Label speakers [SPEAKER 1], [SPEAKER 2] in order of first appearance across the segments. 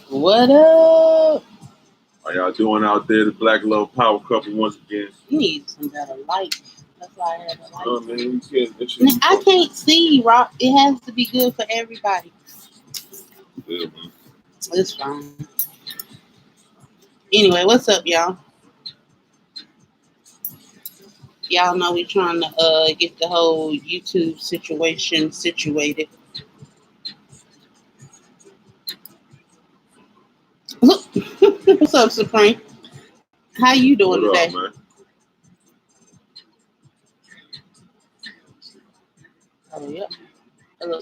[SPEAKER 1] What up?
[SPEAKER 2] How y'all doing out there? The Black Love Power Couple once again.
[SPEAKER 1] You need some better light. That's why I had the light.
[SPEAKER 2] Oh man, you can't.
[SPEAKER 1] I can't see, Rock. It has to be good for everybody.
[SPEAKER 2] Yeah, man.
[SPEAKER 1] It's fine. Anyway, what's up, y'all? Y'all know we trying to get the whole YouTube situation situated. What's up, Supreme? How you doing
[SPEAKER 2] What
[SPEAKER 1] today?
[SPEAKER 2] up, man?
[SPEAKER 1] Oh yeah. Hello.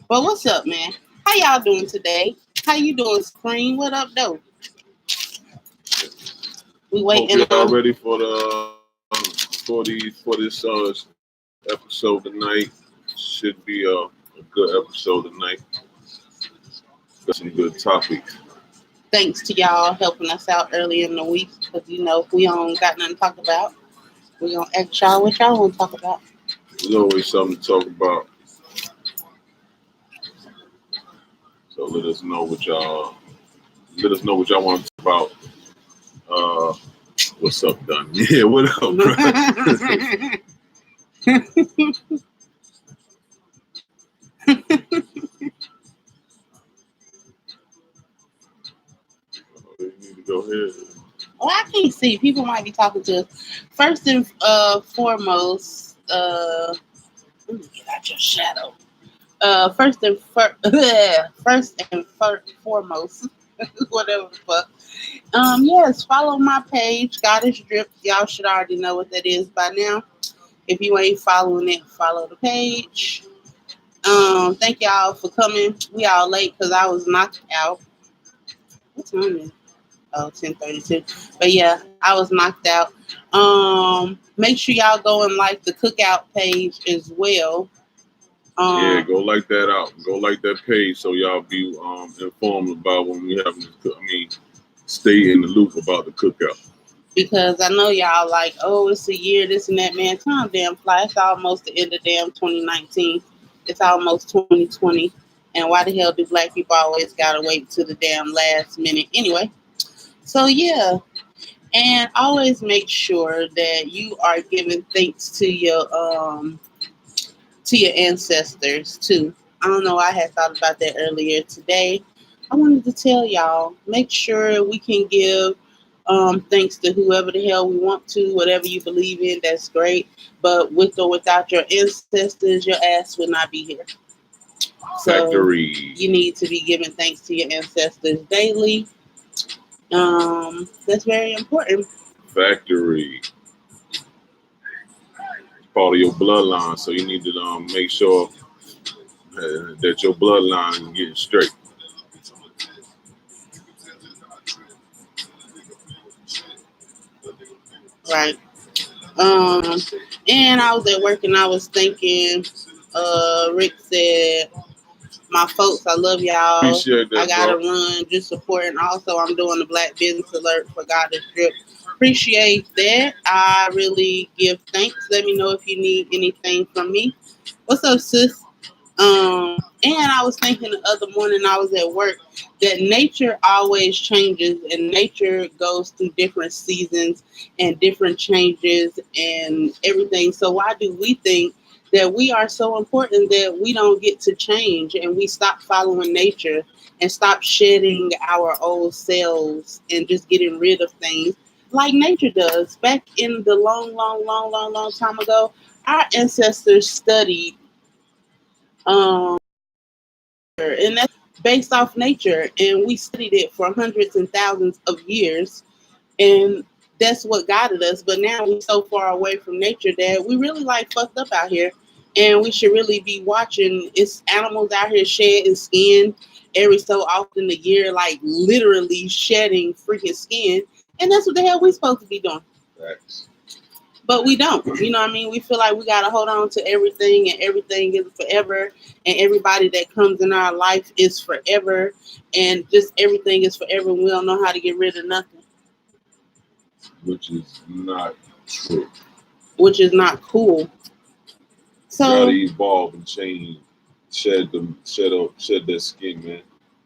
[SPEAKER 1] Well, what's up, man? How y'all doing today? How you doing, Supreme? What up, though? We
[SPEAKER 2] Hope
[SPEAKER 1] waiting
[SPEAKER 2] y'all
[SPEAKER 1] on.
[SPEAKER 2] ready for this episode tonight. Should be a good episode tonight. Got some good topics.
[SPEAKER 1] Thanks to y'all helping us out early in the week, because if we don't got nothing to talk about, we gonna ask y'all what y'all want to talk about.
[SPEAKER 2] There's always something to talk about. So let us know what y'all want to talk about. What's up, Don? Yeah, what up, bro? You need to go ahead.
[SPEAKER 1] Well, I can't see. People might be talking to us. First and foremost, let me get out your shadow. Foremost, whatever the fuck. Yes, follow my page, Goddess Drip. Y'all should already know what that is by now. If you ain't following it, follow the page. Thank y'all for coming. We all late because I was knocked out. What time is it? Oh, 10:32. But yeah, I was knocked out. Make sure y'all go and like the cookout page as well.
[SPEAKER 2] Yeah, go like that out. Go like that page so y'all be informed about when we have. Stay in the loop about the cookout.
[SPEAKER 1] Because I know y'all like, oh, it's a year, this and that, man. Time damn fly. It's almost the end of damn 2019. It's almost 2020. And why the hell do black people always gotta wait to the damn last minute? Anyway, so yeah. And always make sure that you are giving thanks to your ancestors too. I don't know, I had thought about that earlier today. I wanted to tell y'all, make sure we can give thanks to whoever the hell we want to, whatever you believe in, that's great. But with or without your ancestors, your ass would not be here. So
[SPEAKER 2] Factory.
[SPEAKER 1] you need to be giving thanks to your ancestors daily. That's very important.
[SPEAKER 2] Factory. It's part of your bloodline, so you need to make sure that your bloodline is getting straight.
[SPEAKER 1] Right. And I was at work and I was thinking, Rick said, my folks, I love y'all.
[SPEAKER 2] Appreciate that,
[SPEAKER 1] I gotta
[SPEAKER 2] bro.
[SPEAKER 1] run, just supporting. Also, I'm doing the Black Business Alert for Goddess Drip. Appreciate that. I really give thanks. Let me know if you need anything from me. What's up, sis? And I was thinking the other morning I was at work that nature always changes and nature goes through different seasons and different changes and everything. So why do we think that we are so important that we don't get to change and we stop following nature and stop shedding our old selves and just getting rid of things like nature does? Back in the long time ago, our ancestors studied um, and that's based off nature, and we studied it for hundreds and thousands of years, and that's what guided us. But now we're so far away from nature that we really like fucked up out here, and we should really be watching. It's animals out here shedding skin every so often a year, like literally shedding freaking skin, and that's what the hell we supposed to be doing.
[SPEAKER 2] Facts.
[SPEAKER 1] But we don't. You know what I mean? We feel like we got to hold on to everything and everything is forever. And everybody that comes in our life is forever. And just everything is forever. And we don't know how to get rid of nothing.
[SPEAKER 2] Which is not true.
[SPEAKER 1] Which is not cool. So
[SPEAKER 2] you gotta evolve and change shed that skin, man.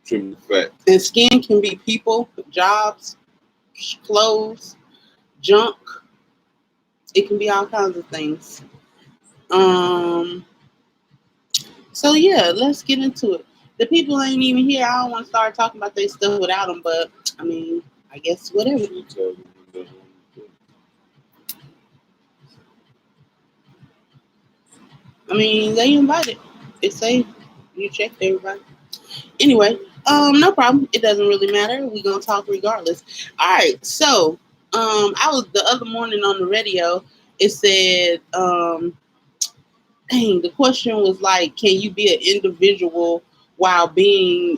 [SPEAKER 2] Trim the fat.
[SPEAKER 1] And skin can be people, jobs, clothes, junk. It can be all kinds of things. So yeah, let's get into it. The people ain't even here. I don't want to start talking about their stuff without them, but I mean, I guess whatever. I mean, they invited. It say you checked everybody. Anyway, no problem. It doesn't really matter. We're gonna talk regardless. All right. So, I was the other morning on the radio. It said, dang, the question was like, can you be an individual while being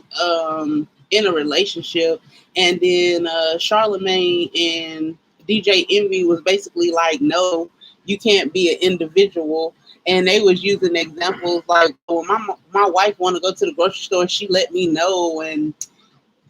[SPEAKER 1] in a relationship? And then Charlemagne and DJ Envy was basically like, no, you can't be an individual. And they was using examples like, well, my wife want to go to the grocery store, she let me know, and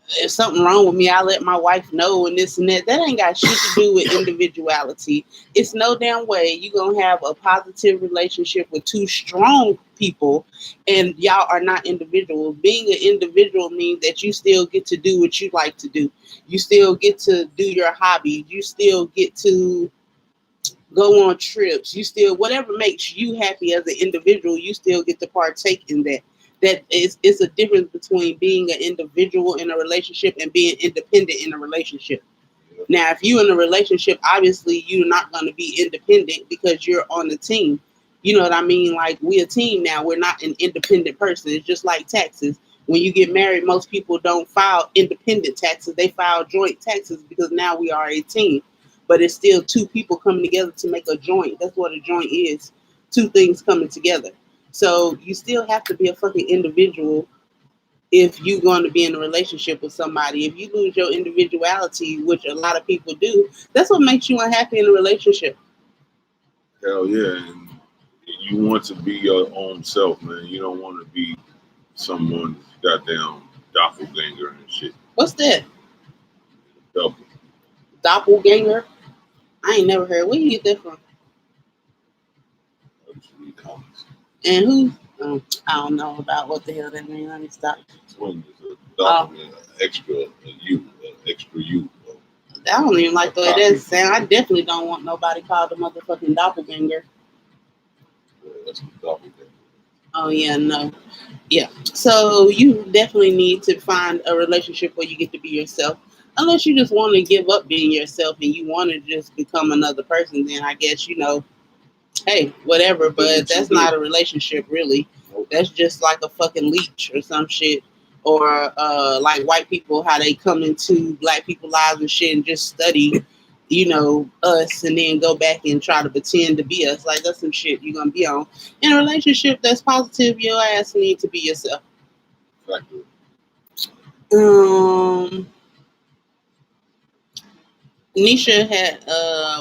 [SPEAKER 1] if something wrong with me, I let my wife know, and this and that. That ain't got shit to do with individuality. It's no damn way you gonna have a positive relationship with two strong people and y'all are not individuals. Being an individual means that you still get to do what you like to do. You still get to do your hobbies. You still get to go on trips. You still, whatever makes you happy as an individual, you still get to partake in that. That is, it's a difference between being an individual in a relationship and being independent in a relationship. Now, if you're in a relationship, obviously you're not going to be independent because you're on the team. You know what I mean? Like, we're a team now. We're not an independent person. It's just like taxes. When you get married, most people don't file independent taxes. They file joint taxes because now we are a team. But it's still two people coming together to make a joint. That's what a joint is. Two things coming together. So you still have to be a fucking individual if you're going to be in a relationship with somebody. If you lose your individuality, which a lot of people do, that's what makes you unhappy in a relationship.
[SPEAKER 2] Hell yeah. And you want to be your own self, man. You don't want to be someone's goddamn doppelganger and shit.
[SPEAKER 1] What's that?
[SPEAKER 2] Double.
[SPEAKER 1] Doppelganger? I ain't never heard. Where you get that from? And who? I don't know about what the hell that means. Let me stop.
[SPEAKER 2] Twin is a doppelganger, extra you.
[SPEAKER 1] I don't even like the way that sound. I definitely don't want nobody called a motherfucking doppelganger.
[SPEAKER 2] Yeah, that's a doppelganger.
[SPEAKER 1] Oh yeah, no. Yeah. So you definitely need to find a relationship where you get to be yourself. Unless you just want to give up being yourself and you want to just become another person, then I guess, hey, whatever, but that's not a relationship really. That's just like a fucking leech or some shit. Or like white people, how they come into black people's lives and shit and just study, us and then go back and try to pretend to be us. Like, that's some shit you're gonna be on. In a relationship that's positive, your ass need to be yourself.
[SPEAKER 2] Exactly.
[SPEAKER 1] Nisha had,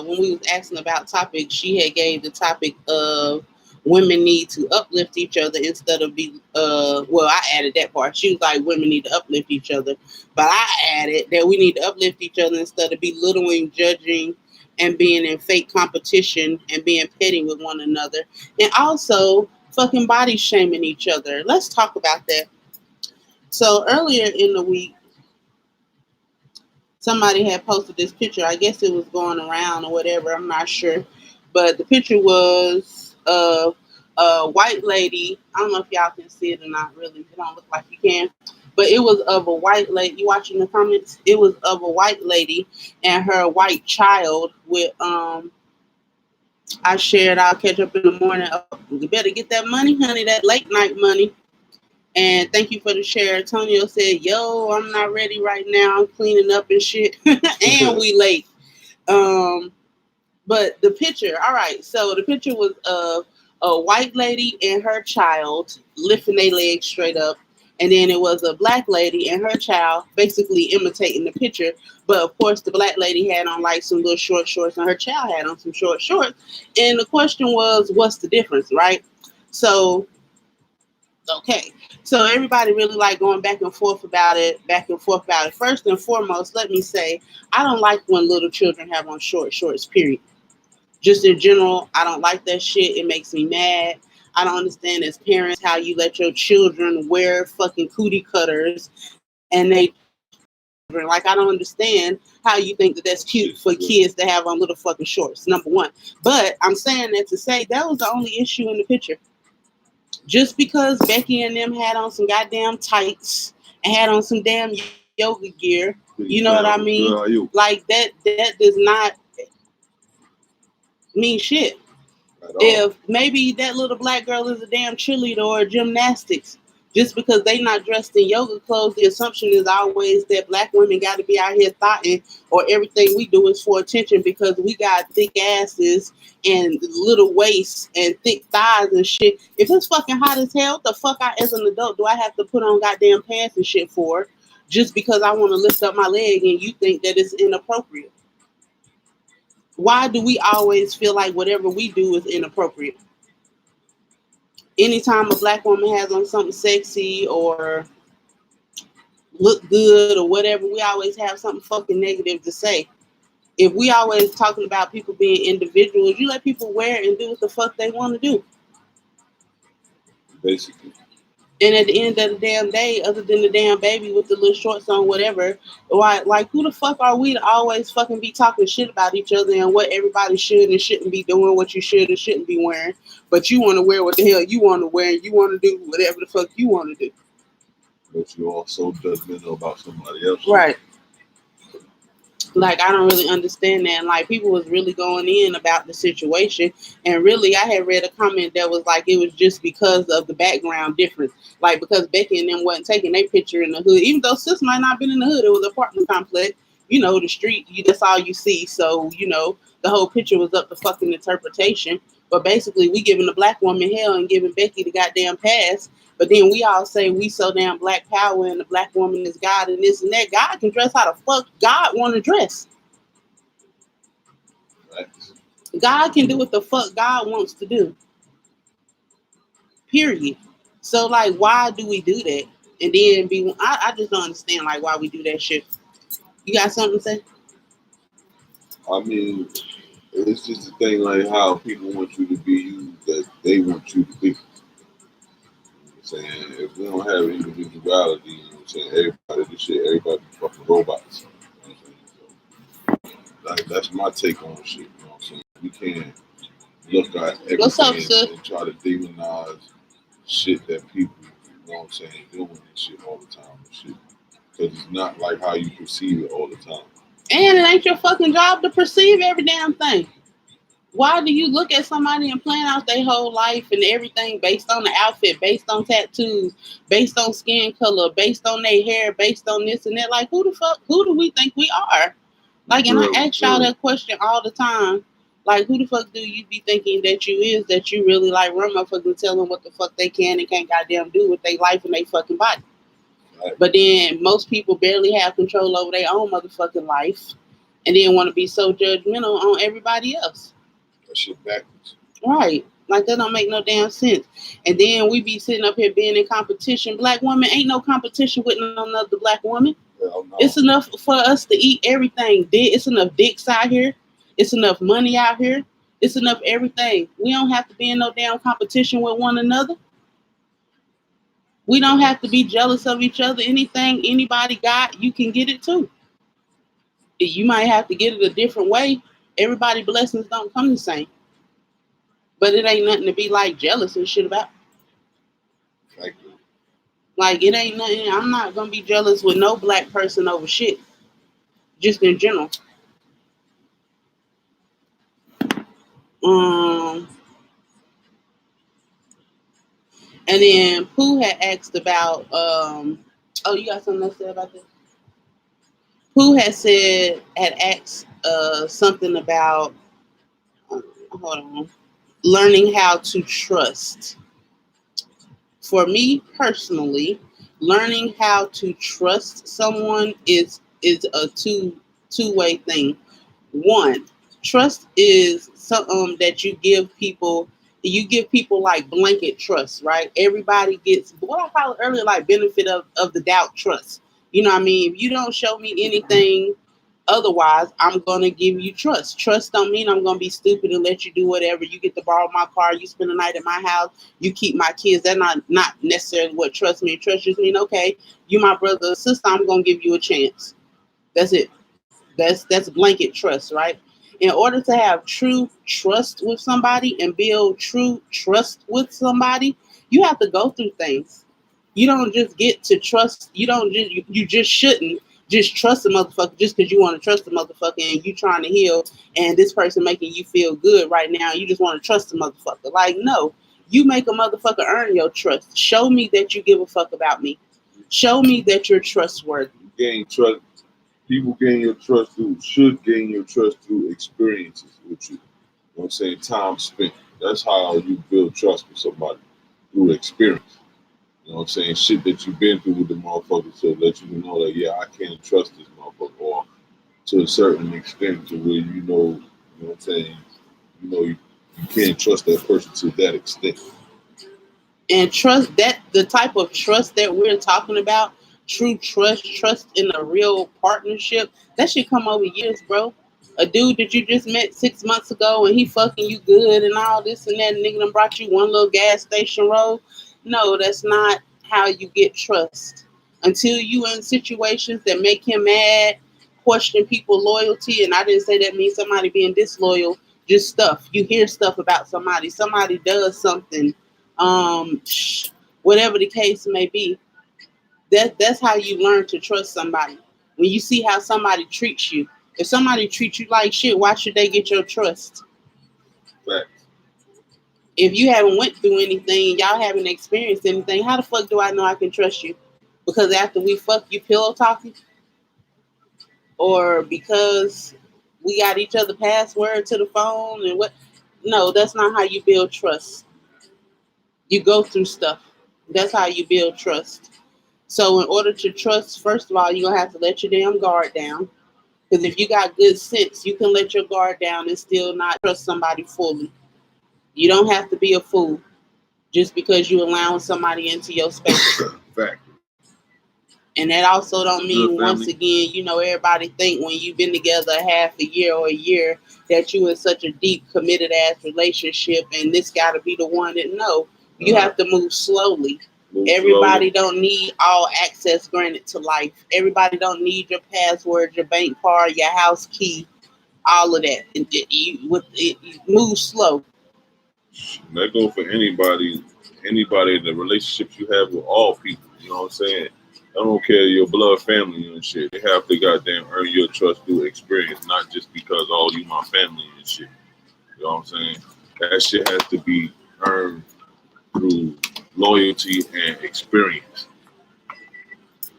[SPEAKER 1] when we was asking about topics, she had gave the topic of women need to uplift each other instead of I added that part. She was like, women need to uplift each other. But I added that we need to uplift each other instead of belittling, judging, and being in fake competition and being petty with one another. And also fucking body shaming each other. Let's talk about that. So earlier in the week, somebody had posted this picture. I guess it was going around or whatever. I'm not sure. But the picture was of a white lady. I don't know if y'all can see it or not, really. It don't look like you can. But it was of a white lady. You watching the comments? It was of a white lady and her white child with, I shared, I'll catch up in the morning. Oh, you better get that money, honey, that late night money. And thank you for the share. Antonio said, yo, I'm not ready right now. I'm cleaning up and shit. And we late. But the picture, all right. So the picture was of a white lady and her child lifting their legs straight up. And then it was a black lady and her child basically imitating the picture. But of course, the black lady had on like some little short shorts and her child had on some short shorts. And the question was, what's the difference, right? So, okay. So everybody really like going back and forth about it. First and foremost, let me say, I don't like when little children have on short shorts, period. Just in general, I don't like that shit. It makes me mad. I don't understand as parents how you let your children wear fucking cootie cutters and they like I don't understand how you think that that's cute for kids to have on little fucking shorts. Number one, but I'm saying that to say that was the only issue in the picture. Just because Becky and them had on some goddamn tights and had on some damn yoga gear, you know what I mean? Like that does not mean shit. If maybe that little black girl is a damn cheerleader or gymnastics, just because they not dressed in yoga clothes, the assumption is always that black women got to be out here thotting, or everything we do is for attention because we got thick asses and little waists and thick thighs and shit. If it's fucking hot as hell, the fuck I as an adult do I have to put on goddamn pants and shit for? Just because I want to lift up my leg and you think that it's inappropriate? Why do we always feel like whatever we do is inappropriate? Anytime a black woman has on something sexy or look good or whatever, we always have something fucking negative to say. If we always talking about people being individuals, you let people wear and do what the fuck they want to do.
[SPEAKER 2] Basically.
[SPEAKER 1] And at the end of the damn day, other than the damn baby with the little shorts on, whatever, like who the fuck are we to always fucking be talking shit about each other and what everybody should and shouldn't be doing, what you should and shouldn't be wearing, but you want to wear what the hell you want to wear and you want to do whatever the fuck you want to do.
[SPEAKER 3] But you're also judgmental about somebody else.
[SPEAKER 1] Right. Like, I don't really understand that. And, like, people was really going in about the situation. And really, I had read a comment that was like, it was just because of the background difference. Like, because Becky and them wasn't taking their picture in the hood. Even though sis might not have been in the hood, it was an apartment complex. You know, the street, that's all you see. So, you know, the whole picture was up to fucking interpretation. But basically, we giving the black woman hell and giving Becky the goddamn pass. But then we all say we so damn black power and the black woman is God and this and that. God can dress how the fuck God want to dress.
[SPEAKER 3] Right.
[SPEAKER 1] God can do what the fuck God wants to do. Period. So, like, why do we do that? And then I just don't understand, like, why we do that shit. You got something to say?
[SPEAKER 3] I mean, it's just a thing like how people want you to be you that they want you to be. Saying if we don't have individuality, you know what I'm saying, everybody fucking robots. You know what I'm saying? So, that's my take on shit, you know what I'm saying? We can't look at everything and try to demonize shit that people, you know what I'm saying, doing and shit all the time and shit. Because it's not like how you perceive it all the time.
[SPEAKER 1] And it ain't your fucking job to perceive every damn thing. Why do you look at somebody and plan out their whole life and everything based on the outfit, based on tattoos, based on skin color, based on their hair, based on this and that? Like, who do we think we are? Like, and I ask y'all that question all the time. Like, who the fuck do you be thinking that you is, that you really like run motherfuckers tell them what the fuck they can and can't goddamn do with their life and their fucking body? Right. But then most people barely have control over their own motherfucking life and then want to be so judgmental on everybody else.
[SPEAKER 3] That shit backwards.
[SPEAKER 1] Right. Like, that don't make no damn sense. And then we be sitting up here being in competition. Black women ain't no competition with no other black woman.
[SPEAKER 3] No.
[SPEAKER 1] It's enough for us to eat everything. It's enough dicks out here. It's enough money out here. It's enough everything. We don't have to be in no damn competition with one another. We don't have to be jealous of each other. Anything anybody got, you can get it too. You might have to get it a different way. Everybody's blessings don't come the same. But it ain't nothing to be like jealous and shit about.
[SPEAKER 3] Exactly.
[SPEAKER 1] Like, it ain't nothing. I'm not gonna be jealous with no black person over shit. Just in general. And then Pooh had asked about you got something to say about this? Pooh had asked something about hold on, learning how to trust. For me personally, learning how to trust someone is a two-way thing. One, trust is something that you give people. You give people like blanket trust, right? Everybody gets what I call it earlier, like benefit of the doubt trust. You know what I mean? If you don't show me anything Otherwise, I'm gonna give you trust. Trust don't mean I'm gonna be stupid and let you do whatever. You get to borrow my car, you spend the night at my house, you keep my kids. That's not necessarily what trust means. Trust just mean, okay, you my brother or sister, I'm gonna give you a chance. That's it. That's blanket trust, right? In order to have true trust with somebody and build true trust with somebody, you have to go through things. You don't just get to trust. You don't just you just shouldn't just trust a motherfucker just because you want to trust the motherfucker and you trying to heal and this person making you feel good right now. You just want to trust the motherfucker. Like, no, you make a motherfucker earn your trust. Show me that you give a fuck about me. Show me that you're trustworthy.
[SPEAKER 3] Gain trust. People gain your trust should gain your trust through experiences with you. You know what I'm saying? Time spent. That's how you build trust with somebody, through experience. You know what I'm saying? Shit that you've been through with the motherfucker to let you know that, yeah, I can't trust this motherfucker, or to a certain extent to where you know what I'm saying? You can't trust that person to that extent.
[SPEAKER 1] And trust, that the type of trust that we're talking about, true trust in a real partnership, that should come over years, bro. A dude that you just met 6 months ago and he fucking you good and all this and that, nigga done brought you one little gas station roll. No, that's not how you get trust. Until you in situations that make him mad, question people loyalty, and I didn't say that means somebody being disloyal, just stuff. You hear stuff about somebody does something, whatever the case may be. That's how you learn to trust somebody. When you see how somebody treats you. If somebody treats you like shit, why should they get your trust?
[SPEAKER 3] Facts.
[SPEAKER 1] If you haven't went through anything, y'all haven't experienced anything, how the fuck do I know I can trust you? Because after we fuck, you pillow talking? Or because we got each other password to the phone and what? No, that's not how you build trust. You go through stuff. That's how you build trust. So in order to trust, first of all, you're going to have to let your damn guard down. Because if you got good sense, you can let your guard down and still not trust somebody fully. You don't have to be a fool just because you allowing somebody into your space.
[SPEAKER 3] Fact.
[SPEAKER 1] And that also don't mean,
[SPEAKER 3] Good
[SPEAKER 1] once
[SPEAKER 3] family.
[SPEAKER 1] again, everybody think when you've been together half a year or a year that you in such a deep, committed ass relationship and this got to be the one that, no. You have to move slowly. Everybody don't need all access granted to life. Everybody don't need your password, your bank card, your house key, all of that. You move slow.
[SPEAKER 2] That go for anybody in the relationships you have with all people. You know what I'm saying? I don't care your blood family and shit. They have to goddamn earn your trust through experience, not just because you my family and shit. You know what I'm saying? That shit has to be earned through loyalty and experience.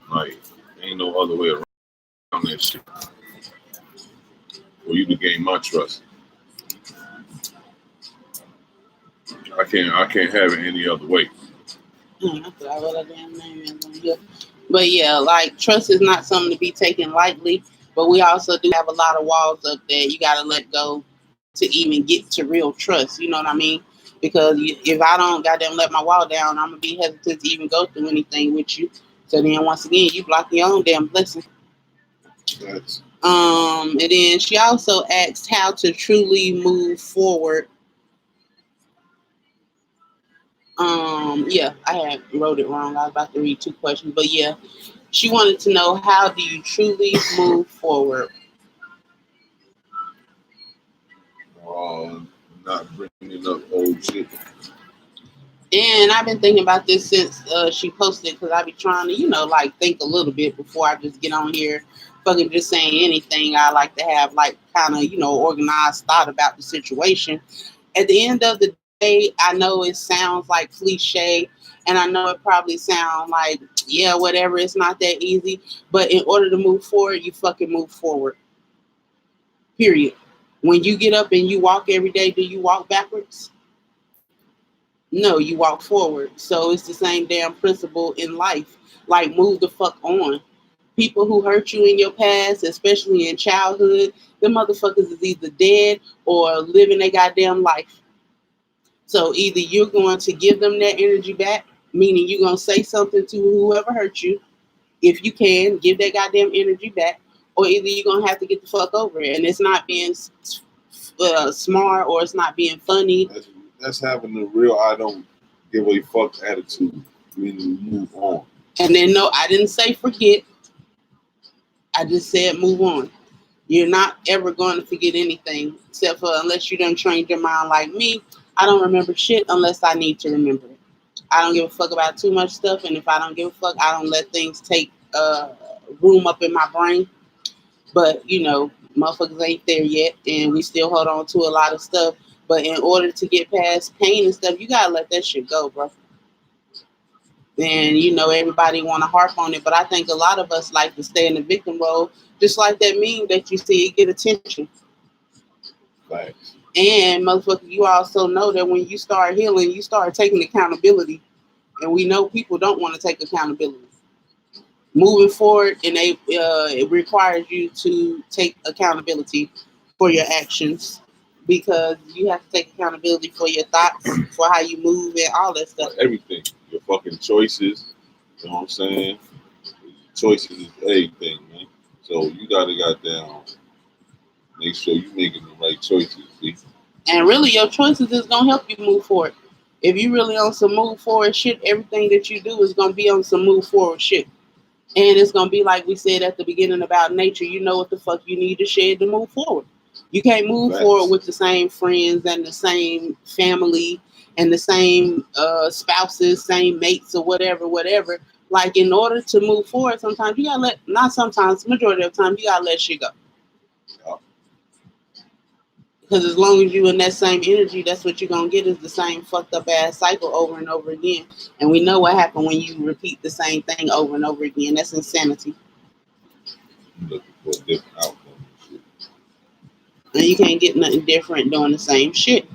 [SPEAKER 2] Like, ain't no other way around that shit. For you to gain my trust. I can't have it any other way.
[SPEAKER 1] But yeah, like, trust is not something to be taken lightly, but we also do have a lot of walls up there you got to let go to even get to real trust. You know what I mean? Because if I don't goddamn let my wall down, I'm going to be hesitant to even go through anything with you. So then once again, you block your own damn blessing.
[SPEAKER 3] That's
[SPEAKER 1] And then she also asked how to truly move forward. Yeah, I had wrote it wrong. I was about to read 2 questions, but yeah, she wanted to know, how do you truly move forward?
[SPEAKER 3] not bringing up old shit.
[SPEAKER 1] And I've been thinking about this since she posted, because I be trying to, like, think a little bit before I just get on here fucking just saying anything. I like to have, like, kind of, organized thought about the situation. At the end of the day, I know it sounds like cliche, and I know it probably sounds like, yeah, whatever, it's not that easy. But in order to move forward, you fucking move forward. Period. When you get up and you walk every day, do you walk backwards? No, you walk forward. So it's the same damn principle in life. Like, move the fuck on. People who hurt you in your past, especially in childhood, the motherfuckers is either dead or living their goddamn life. So either you're going to give them that energy back, meaning you're going to say something to whoever hurt you. If you can, give that goddamn energy back. or either you're gonna have to get the fuck over it. And it's not being smart, or it's not being funny.
[SPEAKER 3] That's having the real I don't give a fuck attitude when you move on.
[SPEAKER 1] And then no, I didn't say forget. I just said move on. You're not ever going to forget anything, except for unless you done trained your mind like me. I don't remember shit unless I need to remember it. I don't give a fuck about too much stuff, and if I don't give a fuck, I don't let things take room up in my brain. But you know, motherfuckers ain't there yet, and we still hold on to a lot of stuff. But in order to get past pain and stuff, you gotta let that shit go, bro. And you know, everybody want to harp on it, but I think a lot of us like to stay in the victim role, just like that meme that you see get attention.
[SPEAKER 3] Thanks.
[SPEAKER 1] And motherfucker, you also know that when you start healing, you start taking accountability, and we know people don't want to take accountability. Moving forward, and it requires you to take accountability for your actions, because you have to take accountability for your thoughts, for how you move, and all that stuff.
[SPEAKER 3] Everything. Your fucking choices. You know what I'm saying? Choices is everything, man. So you gotta goddamn make sure you making the right choices, see?
[SPEAKER 1] And really, your choices is gonna help you move forward. If you really on some move forward shit, everything that you do is gonna be on some move forward shit. And it's gonna be like we said at the beginning about nature. You know what the fuck you need to shed to move forward. You can't move forward with the same friends and the same family and the same spouses, same mates, or whatever. Like, in order to move forward, sometimes you gotta not sometimes, majority of the time, you gotta let shit go.
[SPEAKER 3] Yeah.
[SPEAKER 1] Because as long as you in that same energy, that's what you're gonna get, is the same fucked up ass cycle over and over again. And we know what happened when you repeat the same thing over and over again. That's insanity.
[SPEAKER 3] I'm looking for a different outcome.
[SPEAKER 1] And you can't get nothing different doing the same shit.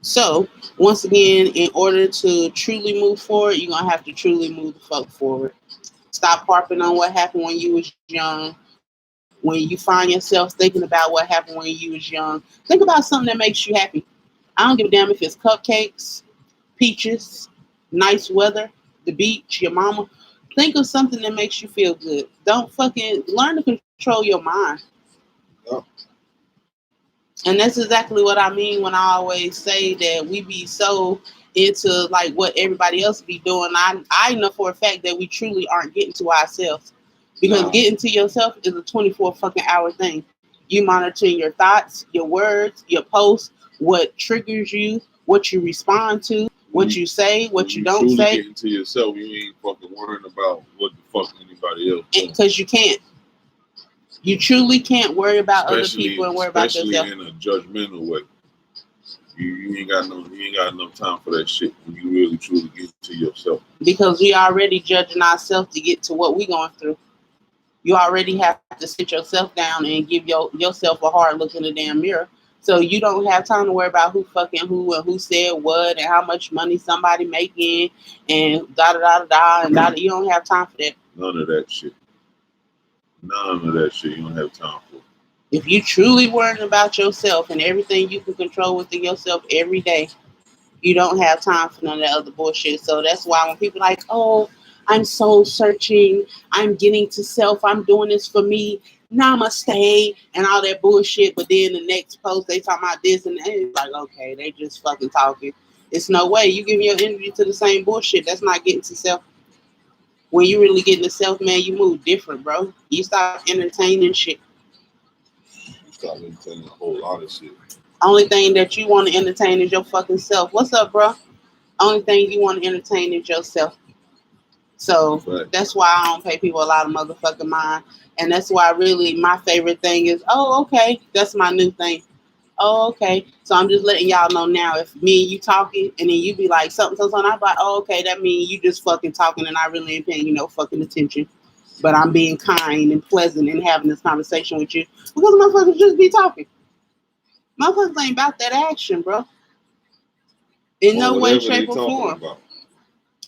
[SPEAKER 1] So, once again, in order to truly move forward, you're gonna have to truly move the fuck forward. Stop harping on what happened when you was young. When you find yourself thinking about what happened when you was young, think about something that makes you happy. I don't give a damn if it's cupcakes, peaches, nice weather, the beach, your mama. Think of something that makes you feel good. Don't fucking learn to control your mind.
[SPEAKER 3] Yeah.
[SPEAKER 1] And that's exactly what I mean when I always say that we be so into like what everybody else be doing. I know for a fact that we truly aren't getting to ourselves. Because getting to yourself is a 24 fucking hour thing. You monitoring your thoughts, your words, your posts, what triggers you, what you respond to, what you say, what you don't say.
[SPEAKER 3] Getting to yourself, you ain't fucking worrying about what the fuck anybody else doing.
[SPEAKER 1] Because you can't. You truly can't worry about other people and worry about yourself.
[SPEAKER 3] Especially in a judgmental way. You ain't got enough time for that shit when you really truly get to yourself.
[SPEAKER 1] Because we already judging ourselves to get to what we going through. You already have to sit yourself down and give yourself a hard look in the damn mirror. So you don't have time to worry about who fucking who and who said what and how much money somebody making and and you don't have time for that.
[SPEAKER 3] None of that shit. None of that shit you don't have time for.
[SPEAKER 1] If you truly worrying about yourself and everything you can control within yourself every day, you don't have time for none of that other bullshit. So that's why when people like, oh, I'm soul searching, I'm getting to self, I'm doing this for me, namaste, and all that bullshit. But then the next post, they talking about this and that. It's like, okay, they just fucking talking. It's no way. You give your energy to the same bullshit. That's not getting to self. When you really get to self, man, you move different, bro. You stop entertaining shit.
[SPEAKER 3] You start entertaining a whole lot of shit.
[SPEAKER 1] Only thing that you want to entertain is your fucking self. What's up, bro? Only thing you want to entertain is yourself. So that's why I don't pay people a lot of motherfucking mind. And that's why really my favorite thing is, oh, okay, that's my new thing. Oh, okay. So I'm just letting y'all know now, if me and you talking and then you be like something, I'm like, oh, okay, that means you just fucking talking and I really ain't paying you no fucking attention. But I'm being kind and pleasant and having this conversation with you because motherfuckers just be talking. Motherfuckers ain't about that action, bro. In no way, shape, or form.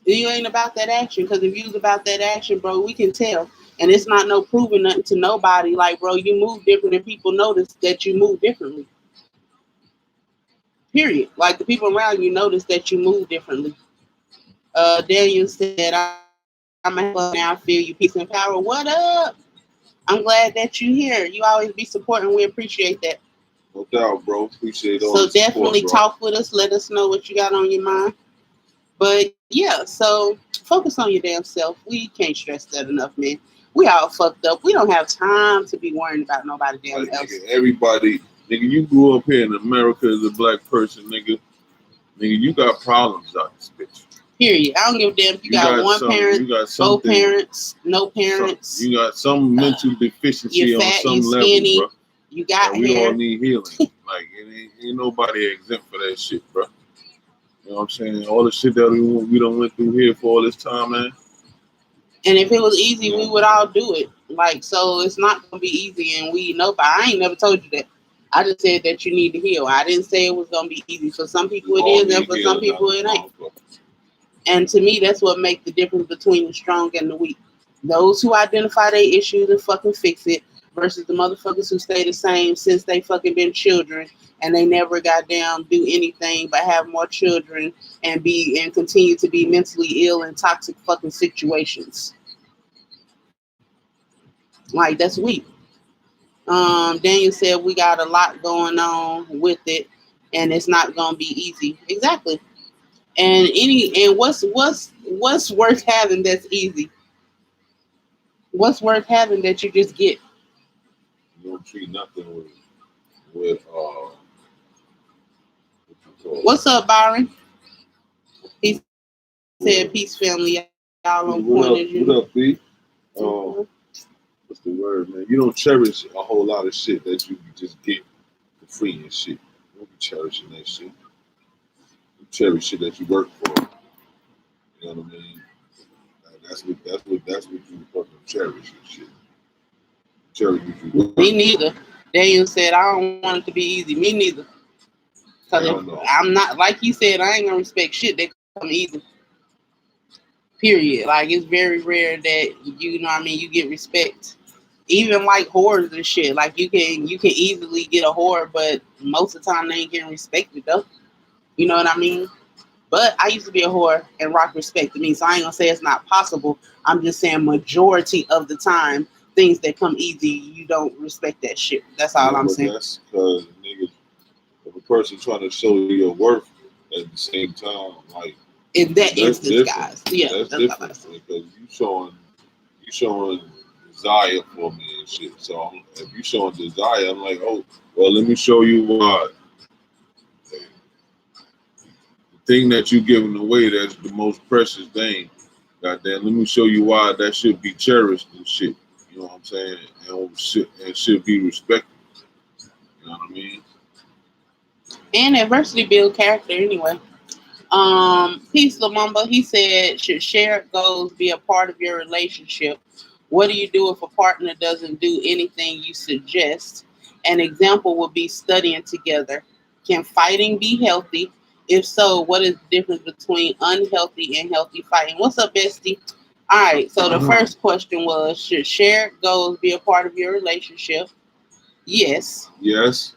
[SPEAKER 1] You ain't about that action, because if you was about that action, bro, we can tell. And it's not no proving nothing to nobody. Like, bro, you move different and people notice that you move differently. Period. Like, the people around you notice that you move differently. Daniel said, now. I feel you. Peace and power. What up? I'm glad that you're here. You always be supporting. We appreciate that.
[SPEAKER 3] No doubt, bro. Appreciate all
[SPEAKER 1] So
[SPEAKER 3] the support,
[SPEAKER 1] definitely
[SPEAKER 3] bro.
[SPEAKER 1] talk with us. Let us know what you got on your mind. But yeah, so focus on your damn self. We can't stress that enough, man. We all fucked up. We don't have time to be worrying about nobody damn
[SPEAKER 3] Like,
[SPEAKER 1] else.
[SPEAKER 3] nigga, everybody, nigga, you grew up here in America as a black person, nigga. Nigga, you got problems out this bitch.
[SPEAKER 1] Period. I don't give a damn if you got one parent,
[SPEAKER 3] you got
[SPEAKER 1] both
[SPEAKER 3] something,
[SPEAKER 1] parents, no parents.
[SPEAKER 3] you got some mental deficiency
[SPEAKER 1] you're
[SPEAKER 3] on
[SPEAKER 1] fat,
[SPEAKER 3] some
[SPEAKER 1] you
[SPEAKER 3] level,
[SPEAKER 1] skinny,
[SPEAKER 3] bro.
[SPEAKER 1] you got
[SPEAKER 3] And we
[SPEAKER 1] hair.
[SPEAKER 3] all need healing. Like, ain't nobody exempt for that shit, bro. You know what I'm saying? All the shit that we done went through here for all this time, man.
[SPEAKER 1] And if it was easy, we would all do it. Like, so it's not gonna be easy, and we know. But I ain't never told you that. I just said that you need to heal. I didn't say it was gonna be easy. For some people it is, and for some people it ain't. And to me, that's what makes the difference between the strong and the weak. Those who identify their issues and fucking fix it, versus the motherfuckers who stay the same since they fucking been children and they never goddamn do anything but have more children and continue to be mentally ill in toxic fucking situations. Like, that's weak. Daniel said we got a lot going on with it and it's not gonna be easy. Exactly. And what's worth having that's easy? What's worth having that you just get?
[SPEAKER 3] You don't treat nothing with
[SPEAKER 1] What's up, Byron? He said, "Peace, family. Y'all on point as you."
[SPEAKER 3] What up, B? What's the word, man? You don't cherish a whole lot of shit that you can just get for free and shit. You don't be cherishing that shit. You cherish shit that you work for. You know what I mean? That's what you fucking cherish and shit. Cherish what you work.
[SPEAKER 1] Me neither. Daniel said, "I don't want it to be easy." Me neither. Cause I'm not, like you said, I ain't gonna respect shit that come easy. Period. Like, it's very rare that you know what I mean, you get respect. Even like whores and shit. Like, you can easily get a whore, but most of the time they ain't getting respected though. You know what I mean? But I used to be a whore and rock respected me, so I ain't gonna say it's not possible. I'm just saying majority of the time, things that come easy, you don't respect that shit. That's all I'm saying.
[SPEAKER 3] That's because niggas, if a person trying to show you your worth at the same time, like
[SPEAKER 1] in that instance, guys, yeah,
[SPEAKER 3] that's different because you showing desire for me and shit. So if you showing desire, I'm like, oh, well, let me show you why. The thing that you giving away, that's the most precious thing. Goddamn, let me show you why that should be cherished and shit. You know what I'm saying? And should be respected. You know what I mean?
[SPEAKER 1] And adversity build character anyway. Peace Lamumba, he said, should shared goals be a part of your relationship? What do you do if a partner doesn't do anything you suggest? An example would be studying together. Can fighting be healthy? If so, what is the difference between unhealthy and healthy fighting? What's up, bestie? All right, so the first question was, should shared goals be a part of your relationship? Yes.
[SPEAKER 3] Yes.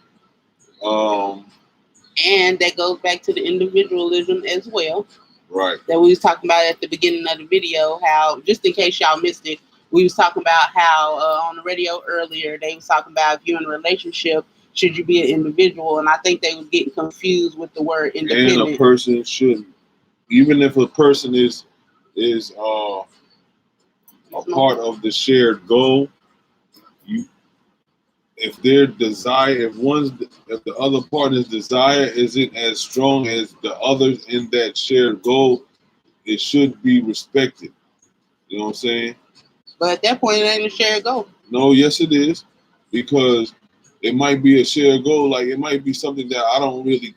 [SPEAKER 1] And that goes back to the individualism as well.
[SPEAKER 3] Right.
[SPEAKER 1] That we was talking about at the beginning of the video, how, just in case y'all missed it, we was talking about how on the radio earlier, they was talking about if you're in a relationship, should you be an individual? And I think they was getting confused with the word independent.
[SPEAKER 3] And a person shouldn't, even if a person is a part of the shared goal, if their desire, if the other partner's desire isn't as strong as the others in that shared goal, it should be respected. You know what I'm saying?
[SPEAKER 1] But at that point, it ain't a shared goal.
[SPEAKER 3] No, yes, it is, because it might be a shared goal. Like, it might be something that I don't really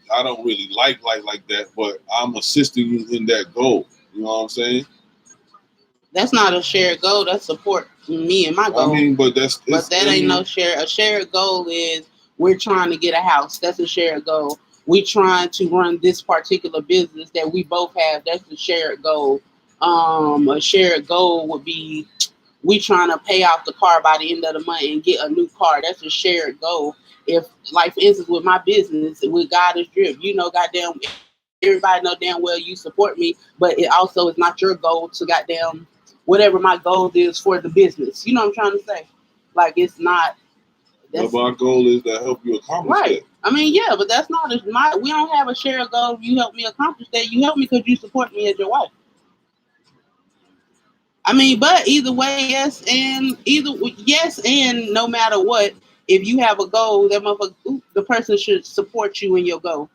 [SPEAKER 3] like that, but I'm assisting you in that goal. You know what I'm saying?
[SPEAKER 1] That's not a shared goal. That's support me and my goal.
[SPEAKER 3] I mean, but
[SPEAKER 1] that ain't no share. A shared goal is we're trying to get a house. That's a shared goal. We trying to run this particular business that we both have. That's the shared goal. A shared goal would be we trying to pay off the car by the end of the month and get a new car. That's a shared goal. If, like, for instance, with my business, with God is Drip, you know, goddamn, everybody know damn well you support me, but it also is not your goal to goddamn whatever my goal is for the business. You know what I'm trying to say? Like it's not.
[SPEAKER 3] But my goal is to help you accomplish
[SPEAKER 1] Right.
[SPEAKER 3] that.
[SPEAKER 1] I mean, yeah, but that's not my. We don't have a shared goal. You help me accomplish that. You help me because you support me as your wife. I mean, but either way, yes, and no matter what, if you have a goal, that motherfucker, the person should support you in your goal.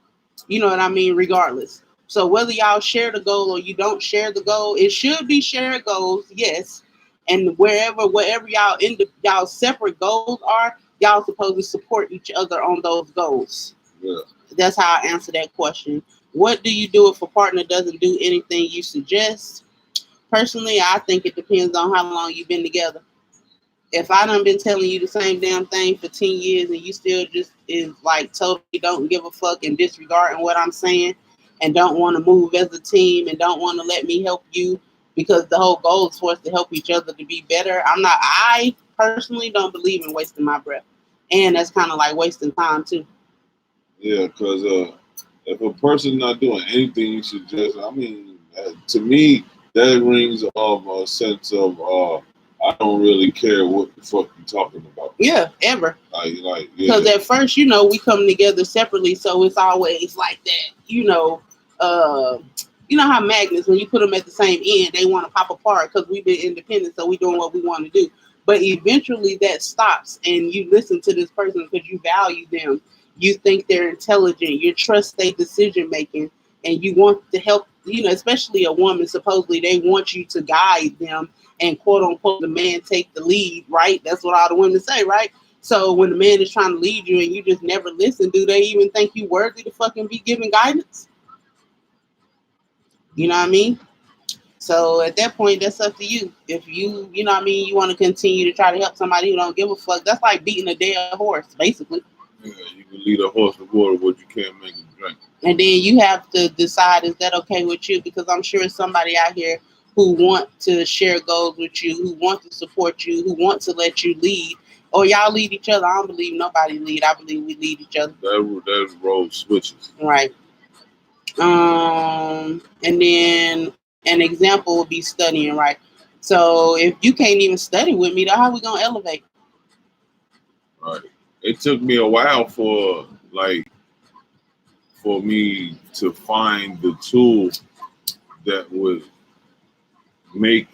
[SPEAKER 1] You know what I mean? Regardless. So whether y'all share the goal or you don't share the goal, it should be shared goals, yes. And wherever y'all separate goals are, y'all supposed to support each other on those goals.
[SPEAKER 3] Yeah.
[SPEAKER 1] That's how I answer that question. What do you do if a partner doesn't do anything you suggest? Personally, I think it depends on how long you've been together. If I done been telling you the same damn thing for 10 years and you still just is like totally don't give a fuck and disregarding what I'm saying and don't want to move as a team and don't want to let me help you because the whole goal is for us to help each other to be better. I personally don't believe in wasting my breath. And that's kind of like wasting time too.
[SPEAKER 3] Yeah, because if a person not doing anything you suggest, I mean, to me, that rings of a sense of I don't really care what the fuck you talking about.
[SPEAKER 1] Yeah, ever.
[SPEAKER 3] Like,
[SPEAKER 1] because
[SPEAKER 3] yeah.
[SPEAKER 1] at first, we come together separately, so it's always like that. You know how magnets, when you put them at the same end, they want to pop apart because we've been independent, so we doing what we want to do. But eventually that stops, and you listen to this person because you value them. You think they're intelligent. You trust their decision making, and you want to help. Especially a woman, supposedly they want you to guide them and quote unquote the man take the lead, right? That's what all the women say, right? So when the man is trying to lead you and you just never listen, do they even think you worthy to fucking be given guidance? You know what I mean? So at that point, that's up to you. If you want to continue to try to help somebody who don't give a fuck, that's like beating a dead horse, basically.
[SPEAKER 3] Yeah, you can lead a horse to water, but you can't make him drink.
[SPEAKER 1] And then you have to decide, is that okay with you? Because I'm sure somebody out here who want to share goals with you, who want to support you, who want to let you lead, or y'all lead each other. I don't believe nobody lead. I believe we lead each other.
[SPEAKER 3] That role switches.
[SPEAKER 1] Right. And then an example would be studying, right? So if you can't even study with me, then how are we gonna elevate?
[SPEAKER 3] Right. It took me a while for me to find the tool that would make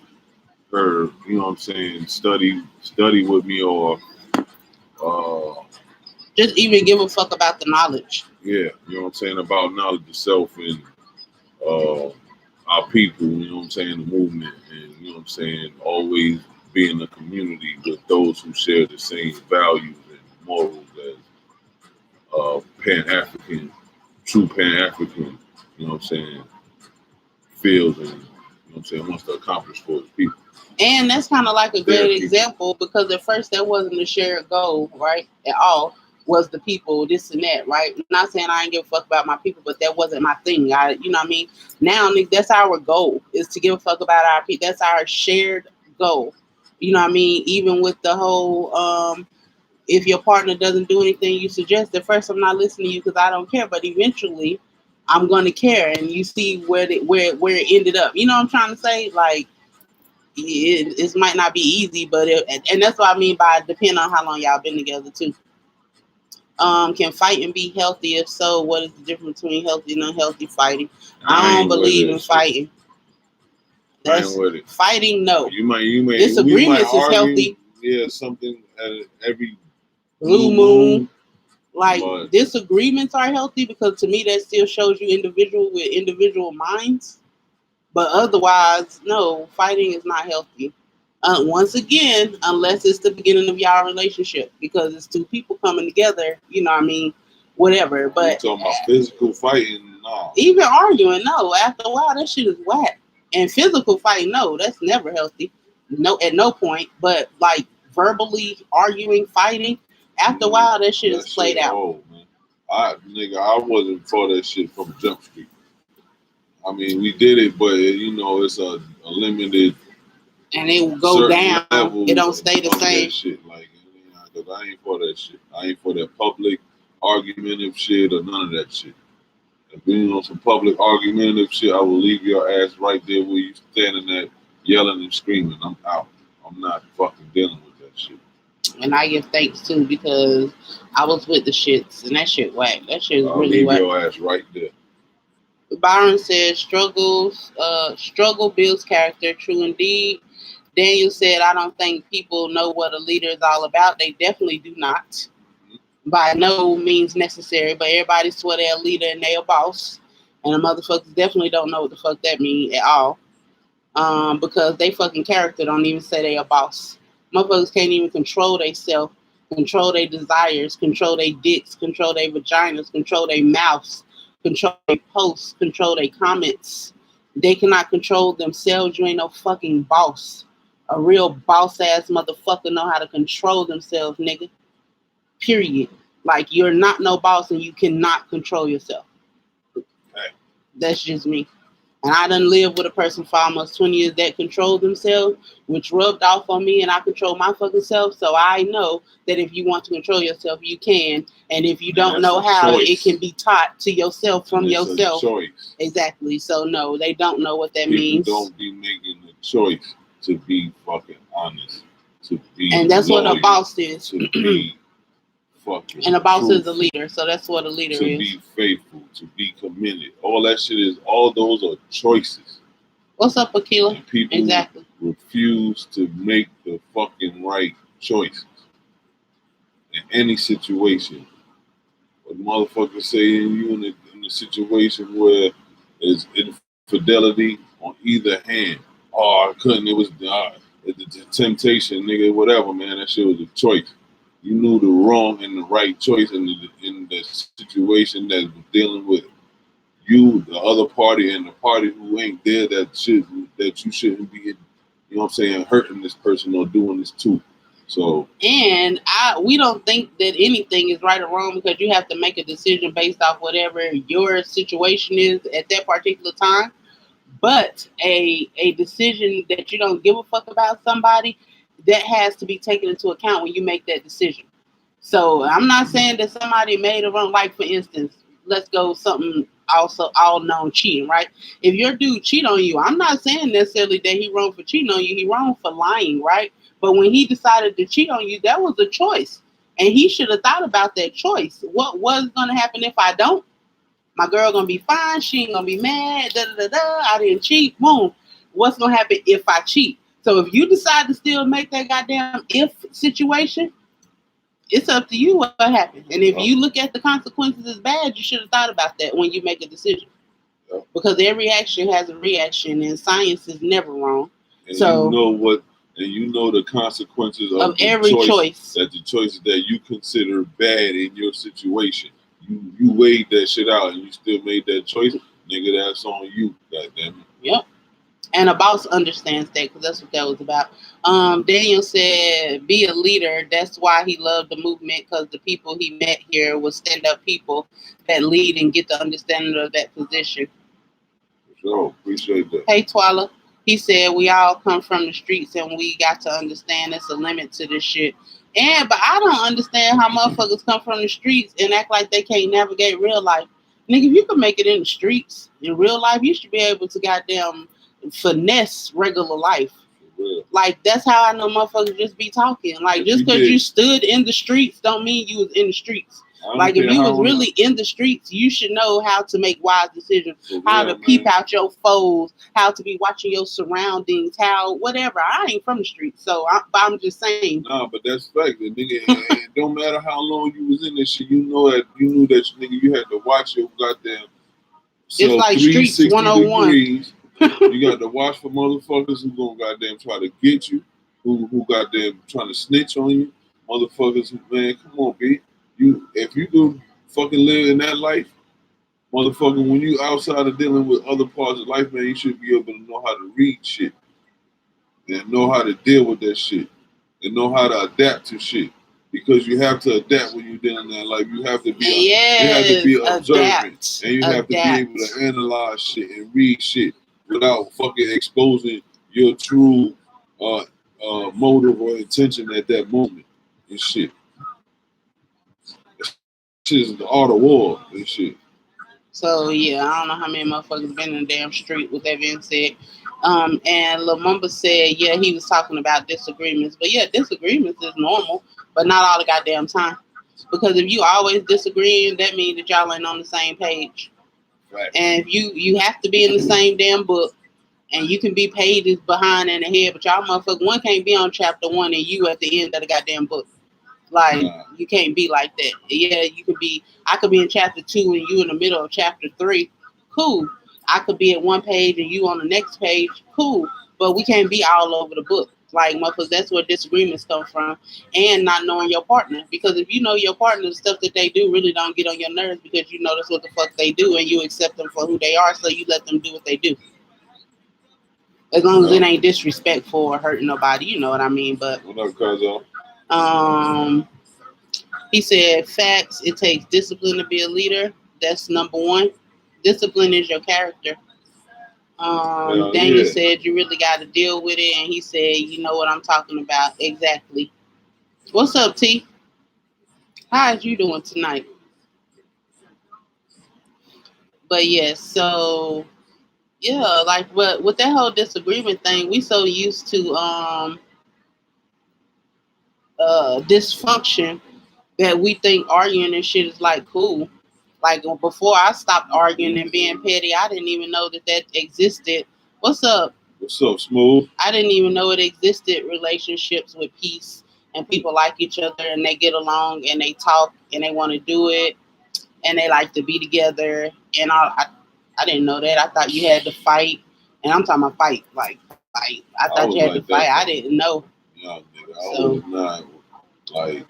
[SPEAKER 3] her, you know what I'm saying, study with me or
[SPEAKER 1] just even give a fuck about the knowledge.
[SPEAKER 3] Yeah, you know what I'm saying, about knowledge of self and our people, you know what I'm saying, the movement, and you know what I'm saying, always be in a community with those who share the same values and morals as Pan-African, true Pan-African, you know what I'm saying, feels and, you know what I'm saying, wants to accomplish for his people.
[SPEAKER 1] And that's kind of like a great example because at first that wasn't a shared goal, right, at all. Was the people, this and that, right? I'm not saying I ain't give a fuck about my people, but that wasn't my thing. You know what I mean? Now, that's our goal, is to give a fuck about our people. That's our shared goal. You know what I mean? Even with the whole, if your partner doesn't do anything you suggest, at first I'm not listening to you because I don't care, but eventually I'm going to care, and you see where it ended up. You know what I'm trying to say? Like, it might not be easy, but and that's what I mean by depending on how long y'all been together too. Can fighting be healthy? If so, what is the difference between healthy and unhealthy fighting? I don't believe in fighting. That's fighting. No,
[SPEAKER 3] you might
[SPEAKER 1] disagreements is healthy.
[SPEAKER 3] Yeah, something at every
[SPEAKER 1] blue moon. Like disagreements are healthy because to me that still shows you individual with individual minds. But otherwise, no, fighting is not healthy. Once again, unless it's the beginning of y'all relationship, because it's two people coming together, you know what I mean, whatever. But
[SPEAKER 3] you're talking about physical fighting, no.
[SPEAKER 1] Even arguing, no. After a while, that shit is whack. And physical fighting, no, that's never healthy. No, at no point. But like verbally arguing, fighting, after a while, that shit is played out.
[SPEAKER 3] Oh, man. I wasn't for that shit from Jump Street. I mean, we did it, but it's a limited.
[SPEAKER 1] And it will go down. It don't stay the same.
[SPEAKER 3] Shit. Because I ain't for that shit. I ain't for that public argumentative shit or none of that shit. If we on some public argumentative shit, I will leave your ass right there where you standing at yelling and screaming, I'm out. I'm not fucking dealing with that shit.
[SPEAKER 1] And I give thanks too because I was with the shits and that shit whack. That shit is
[SPEAKER 3] I'll
[SPEAKER 1] really
[SPEAKER 3] leave
[SPEAKER 1] whack.
[SPEAKER 3] your ass right there.
[SPEAKER 1] Byron says struggle builds character. True indeed. Daniel said, I don't think people know what a leader is all about. They definitely do not. By no means necessary, but everybody swear they're a leader and they a boss. And the motherfuckers definitely don't know what the fuck that means at all. Because they fucking character don't even say they a boss. Motherfuckers can't even control they self, control their desires, control their dicks, control their vaginas, control their mouths, control their posts, control their comments. They cannot control themselves. You ain't no fucking boss. A real boss ass motherfucker know how to control themselves, nigga. Period. Like you're not no boss and you cannot control yourself.
[SPEAKER 3] Right.
[SPEAKER 1] That's just me. And I done lived with a person for almost 20 years that controlled themselves, which rubbed off on me, and I control my fucking self. So I know that if you want to control yourself, you can. And if you don't know how, it can be taught to yourself from yourself.
[SPEAKER 3] A choice.
[SPEAKER 1] Exactly. So no, they don't know what that
[SPEAKER 3] People
[SPEAKER 1] means.
[SPEAKER 3] don't be making the choice to be fucking honest, to be
[SPEAKER 1] And that's
[SPEAKER 3] loyal,
[SPEAKER 1] what a boss is.
[SPEAKER 3] to be fucking
[SPEAKER 1] And a boss
[SPEAKER 3] truthful,
[SPEAKER 1] is a leader. So that's what a leader
[SPEAKER 3] to
[SPEAKER 1] is.
[SPEAKER 3] be faithful, to be committed. All that shit is, all those are choices.
[SPEAKER 1] What's up, Akila?
[SPEAKER 3] And people
[SPEAKER 1] Exactly.
[SPEAKER 3] refuse to make the fucking right choices in any situation. But motherfuckers saying you in a situation where there's infidelity on either hand. Oh, I couldn't. It was the temptation, nigga. Whatever, man. That shit was a choice. You knew the wrong and the right choice in the situation that was dealing with you, the other party, and the party who ain't there that you shouldn't be, you know what I'm saying, hurting this person or doing this too. So,
[SPEAKER 1] and we don't think that anything is right or wrong because you have to make a decision based off whatever your situation is at that particular time. But a decision that you don't give a fuck about somebody, that has to be taken into account when you make that decision. So I'm not saying that somebody made a wrong, like for instance, let's go something also all known cheating, right? If your dude cheat on you, I'm not saying necessarily that he wrong for cheating on you, he wrong for lying, right? But when he decided to cheat on you, that was a choice. And he should have thought about that choice. What was gonna happen if I don't? My girl gonna be fine, she ain't gonna be mad, I didn't cheat, boom. What's gonna happen if I cheat? So if you decide to still make that goddamn if situation, it's up to you what happened. And if you look at the consequences as bad, you should have thought about that when you make a decision. Because every action has a reaction, and science is never wrong.
[SPEAKER 3] And
[SPEAKER 1] so
[SPEAKER 3] you know the consequences
[SPEAKER 1] of every choice.
[SPEAKER 3] That the choices that you consider bad in your situation. You weighed that shit out and you still made that choice, nigga, that's on you, goddamn it.
[SPEAKER 1] Yep. And a boss understands that because that's what that was about. Daniel said, be a leader. That's why he loved the movement, because the people he met here were stand-up people that lead and get the understanding of that position.
[SPEAKER 3] Sure, appreciate that.
[SPEAKER 1] Hey, Twala. He said, we all come from the streets and we got to understand there's a limit to this shit. But I don't understand how motherfuckers come from the streets and act like they can't navigate real life. Nigga, if you can make it in the streets, in real life, you should be able to goddamn finesse regular life. Like, that's how I know motherfuckers just be talking. Like, just because you stood in the streets don't mean you was in the streets. Like, if you was really in the streets, you should know how to make wise decisions, how to peep out your foes, how to be watching your surroundings, how whatever. I ain't from the streets, so I'm just saying.
[SPEAKER 3] Nah, but that's fact. Nigga, it don't matter how long you was in this shit, you knew that nigga, you had to watch your goddamn self.
[SPEAKER 1] It's like Streets 101.
[SPEAKER 3] Degrees. You got to watch for motherfuckers who gonna goddamn try to get you, who goddamn trying to snitch on you, motherfuckers who, man, come on, B. If you do fucking live in that life, motherfucker, when you outside of dealing with other parts of life, man, you should be able to know how to read shit and know how to deal with that shit and know how to adapt to shit. Because you have to adapt when you're dealing in that life. You have to be observant, and you have to be able to analyze shit and read shit without fucking exposing your true motive or intention at that moment and shit. Shit is the art of war and shit.
[SPEAKER 1] So yeah, I don't know how many motherfuckers been in the damn street with that being said. And Lumumba said, yeah, he was talking about disagreements. But yeah, disagreements is normal, but not all the goddamn time. Because if you always disagreeing, that means that y'all ain't on the same page.
[SPEAKER 3] Right.
[SPEAKER 1] And if you have to be in the same damn book, and you can be pages behind and ahead, but y'all motherfucker one can't be on chapter 1 and you at the end of the goddamn book. Like you can't be like that. Yeah, you could be. I could be in chapter 2 and you in the middle of chapter 3. Cool. I could be at one page and you on the next page. Cool. But we can't be all over the book. Like motherfuckers, that's where disagreements come from, and not knowing your partner. Because if you know your partner, the stuff that they do really don't get on your nerves because you know that's what the fuck they do, and you accept them for who they are, so you let them do what they do. As long as it ain't disrespectful or hurting nobody, you know what I mean. But
[SPEAKER 3] What up, Cuzzo?
[SPEAKER 1] He said, facts, it takes discipline to be a leader. That's number one. Discipline is your character. Daniel said, you really got to deal with it. And he said, you know what I'm talking about. Exactly. What's up, T? How is you doing tonight? But yes, so, yeah, like, but with that whole disagreement thing, we so used to dysfunction that we think arguing and shit is like cool. Like before I stopped arguing and being petty, I didn't even know that existed. What's up?
[SPEAKER 3] What's up, Smooth?
[SPEAKER 1] I didn't even know it existed relationships with peace and people like each other and they get along and they talk and they want to do it and they like to be together. And I didn't know that. I thought you had to fight. And I'm talking about fight, like fight. I thought you had to fight. I didn't know.
[SPEAKER 3] No, nigga, I was not like.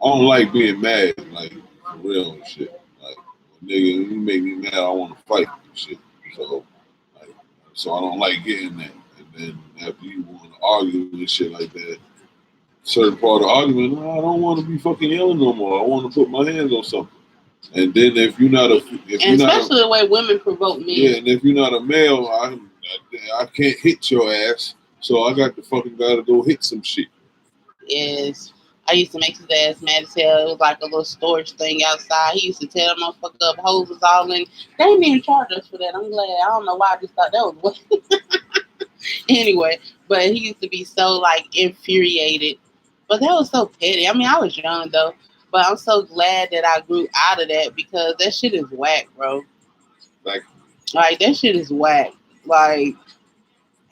[SPEAKER 3] I don't like being mad, like for real and shit. Like, nigga, you make me mad, I want to fight and shit. So I don't like getting that. And then after you want to argue and shit like that, certain part of the argument, I don't want to be fucking yelling no more. I want to put my hands on something. And then if you're not
[SPEAKER 1] especially the way women provoke me.
[SPEAKER 3] Yeah, and if you're not a male, I can't hit your ass, so I got to go hit some shit.
[SPEAKER 1] Yes. I used to make his ass mad as hell. It was like a little storage thing outside. He used to tell them motherfucker up, hoes was all in. They didn't even charge us for that. I'm glad. I don't know why I just thought that was anyway, but he used to be so like infuriated. But that was so petty. I mean, I was young though. But I'm so glad that I grew out of that because that shit is whack, bro. Like that shit is whack. Like,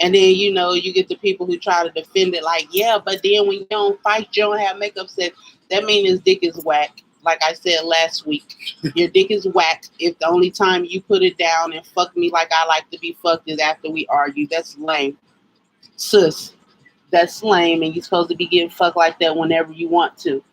[SPEAKER 1] and then, you know, you get the people who try to defend it like, yeah, but then when you don't fight, you don't have makeup sex. That means his dick is whack. Like I said last week, your dick is whack if the only time you put it down and fuck me like I like to be fucked is after we argue. That's lame. Sis, that's lame, and you're supposed to be getting fucked like that whenever you want to.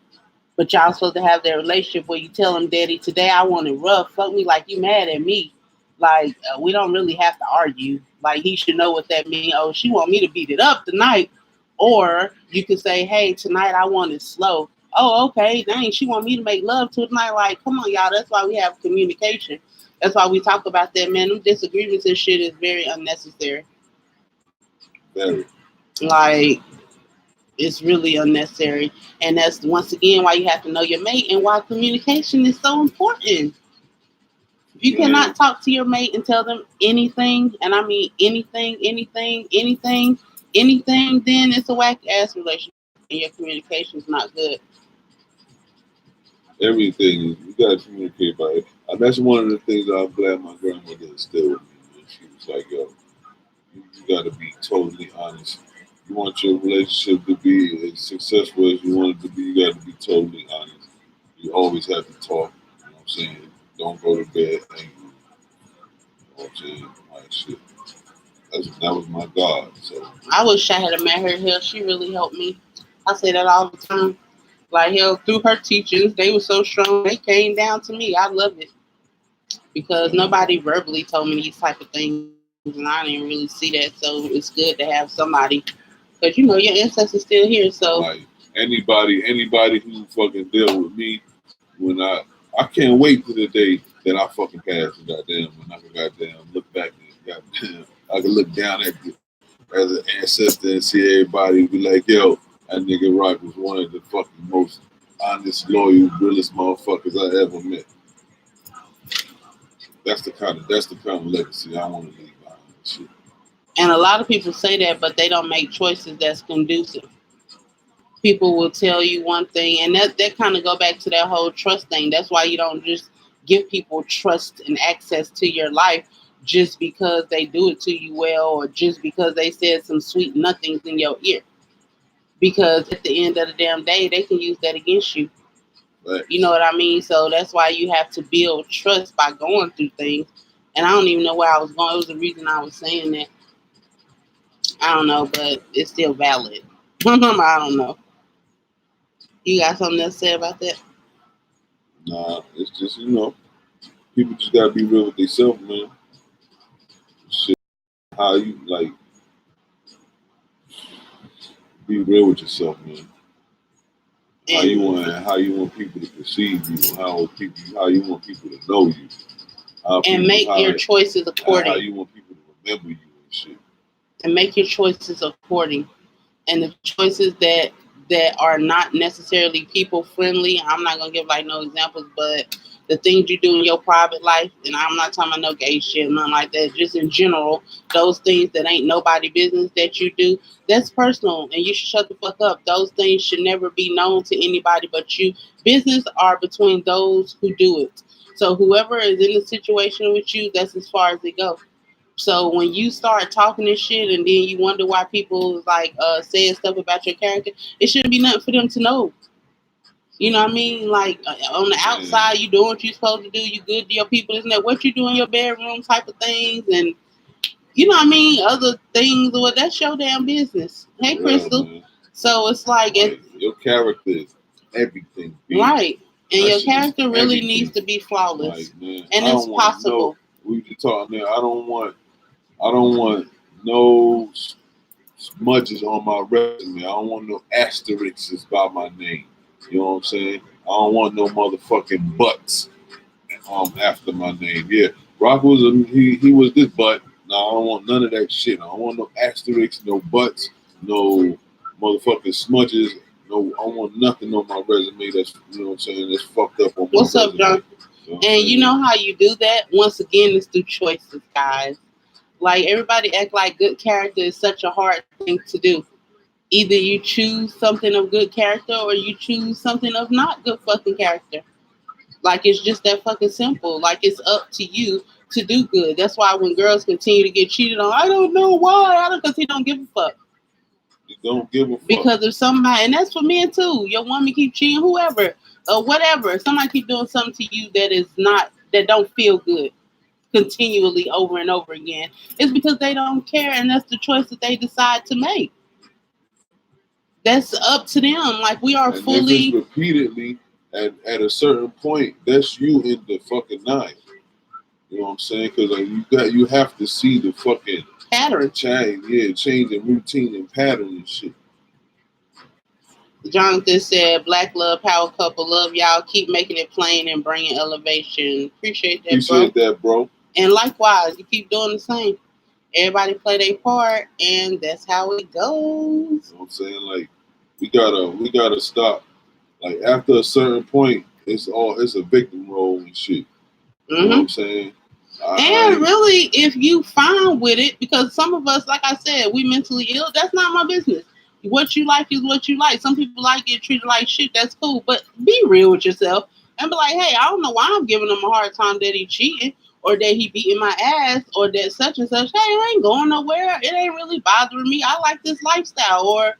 [SPEAKER 1] But y'all supposed to have that relationship where you tell him, Daddy, today I want it rough. Fuck me like you mad at me. Like, we don't really have to argue. Like, he should know what that means. Oh, she want me to beat it up tonight. Or you can say, hey, tonight I want it slow. Oh, okay. Dang, she want me to make love to tonight. Like, come on, y'all. That's why we have communication. That's why we talk about that, man. Them disagreements and shit is very unnecessary.
[SPEAKER 3] Very.
[SPEAKER 1] Like, it's really unnecessary. And that's, once again, why you have to know your mate and why communication is so important. If you cannot talk to your mate and tell them anything, and I mean anything, then it's a whack-ass relationship and your communication is not good.
[SPEAKER 3] Everything, you got to communicate about it. And that's one of the things that I'm glad my grandmother instilled with me. She was like, yo, you got to be totally honest. You want your relationship to be as successful as you want it to be, you got to be totally honest. You always have to talk, you know what I'm saying? Don't go to bed angry. You know what I'm saying? Like shit. That was my God. So
[SPEAKER 1] I wish I had met her here. She really helped me. I say that all the time. Like, hell, through her teachings, they were so strong. They came down to me. I love it. Because nobody verbally told me these type of things. And I didn't really see that. So it's good to have somebody. Because, you know, your ancestors still here. So
[SPEAKER 3] like anybody who fucking deal with me, when I can't wait to the day that I fucking pass the goddamn, when I can goddamn look back and goddamn, I can look down at the, as an ancestor and see everybody be like, yo, that nigga Rock was one of the fucking most honest, loyal, realest motherfuckers I ever met. that's the kind of legacy I want to leave behind. Shit.
[SPEAKER 1] And a lot of people say that, but they don't make choices that's conducive. People will tell you one thing, and that kind of go back to that whole trust thing. That's why you don't just give people trust and access to your life just because they do it to you well, or just because they said some sweet nothings in your ear. Because at the end of the damn day, they can use that against you.
[SPEAKER 3] Right.
[SPEAKER 1] You know what I mean? So that's why you have to build trust by going through things. And I don't even know where I was going. It was the reason I was saying that. I don't know, but it's still valid. I don't know. You got something else to say about that?
[SPEAKER 3] Nah, it's just, people just gotta be real with themselves, man. Shit, how you like be real with yourself, man. How you want people to perceive you, how you want people to know you,
[SPEAKER 1] and make your choices according.
[SPEAKER 3] How you want people to remember you and shit.
[SPEAKER 1] And make your choices according. And the choices that are not necessarily people friendly, I'm not gonna give like no examples, but the things you do in your private life, and I'm not talking about no gay shit, nothing like that, just in general, those things that ain't nobody business that you do, that's personal, and you should shut the fuck up. Those things should never be known to anybody but you. Business are between those who do it. So whoever is in the situation with you, that's as far as it goes. So when you start talking this shit and then you wonder why people like saying stuff about your character, it shouldn't be nothing for them to know. You know what I mean? Like on the outside, you doing what you're supposed to do. You good to your people, isn't that what you do in your bedroom type of things? And you know what I mean? Other things, well, that's your damn business. Hey, Crystal. Man. So it's like
[SPEAKER 3] your character is everything.
[SPEAKER 1] Right. And your character really needs to be flawless.
[SPEAKER 3] Like, man,
[SPEAKER 1] and it's possible.
[SPEAKER 3] We just talking there. I don't want no smudges on my resume. I don't want no asterisks by my name. You know what I'm saying? I don't want no motherfucking butts after my name. Yeah, Rock was he was this butt. No, I don't want none of that shit. I don't want no asterisks, no butts, no motherfucking smudges. No, I don't want nothing on my resume that's, you know what I'm saying, that's fucked up on my
[SPEAKER 1] What's up, John? You know and you know how you do that? Once again, it's through choices, guys. Like, everybody act like good character is such a hard thing to do. Either you choose something of good character or you choose something of not good fucking character. Like, it's just that fucking simple. Like, it's up to you to do good. That's why when girls continue to get cheated on, I don't know why. Because he don't give a fuck.
[SPEAKER 3] You don't give a fuck.
[SPEAKER 1] Because if somebody, and that's for men too, your woman keep cheating, whoever, or whatever, somebody keep doing something to you that don't feel good continually over and over again, it's because they don't care, and that's the choice that they decide to make. That's up to them. Like, we are fully
[SPEAKER 3] if it's repeatedly at a certain point, that's you in the fucking knife. You know what I'm saying? Because like you have to see the fucking
[SPEAKER 1] pattern
[SPEAKER 3] change in routine and pattern and shit.
[SPEAKER 1] Jonathan said, Black love, power couple, love y'all. Keep making it plain and bringing elevation. Appreciate that,
[SPEAKER 3] bro.
[SPEAKER 1] And likewise, you keep doing the same. Everybody play their part, and that's how it goes.
[SPEAKER 3] You know what I'm saying? Like, we gotta stop. Like, after a certain point, it's a victim role and shit. You know what I'm saying?
[SPEAKER 1] And really, if you fine with it, because some of us, like I said, we mentally ill, that's not my business. What you like is what you like. Some people like get treated like shit, that's cool. But be real with yourself and be like, hey, I don't know why I'm giving him a hard time that he cheating or that he beating my ass or that such and such. Hey, it ain't going nowhere. It ain't really bothering me. I like this lifestyle. Or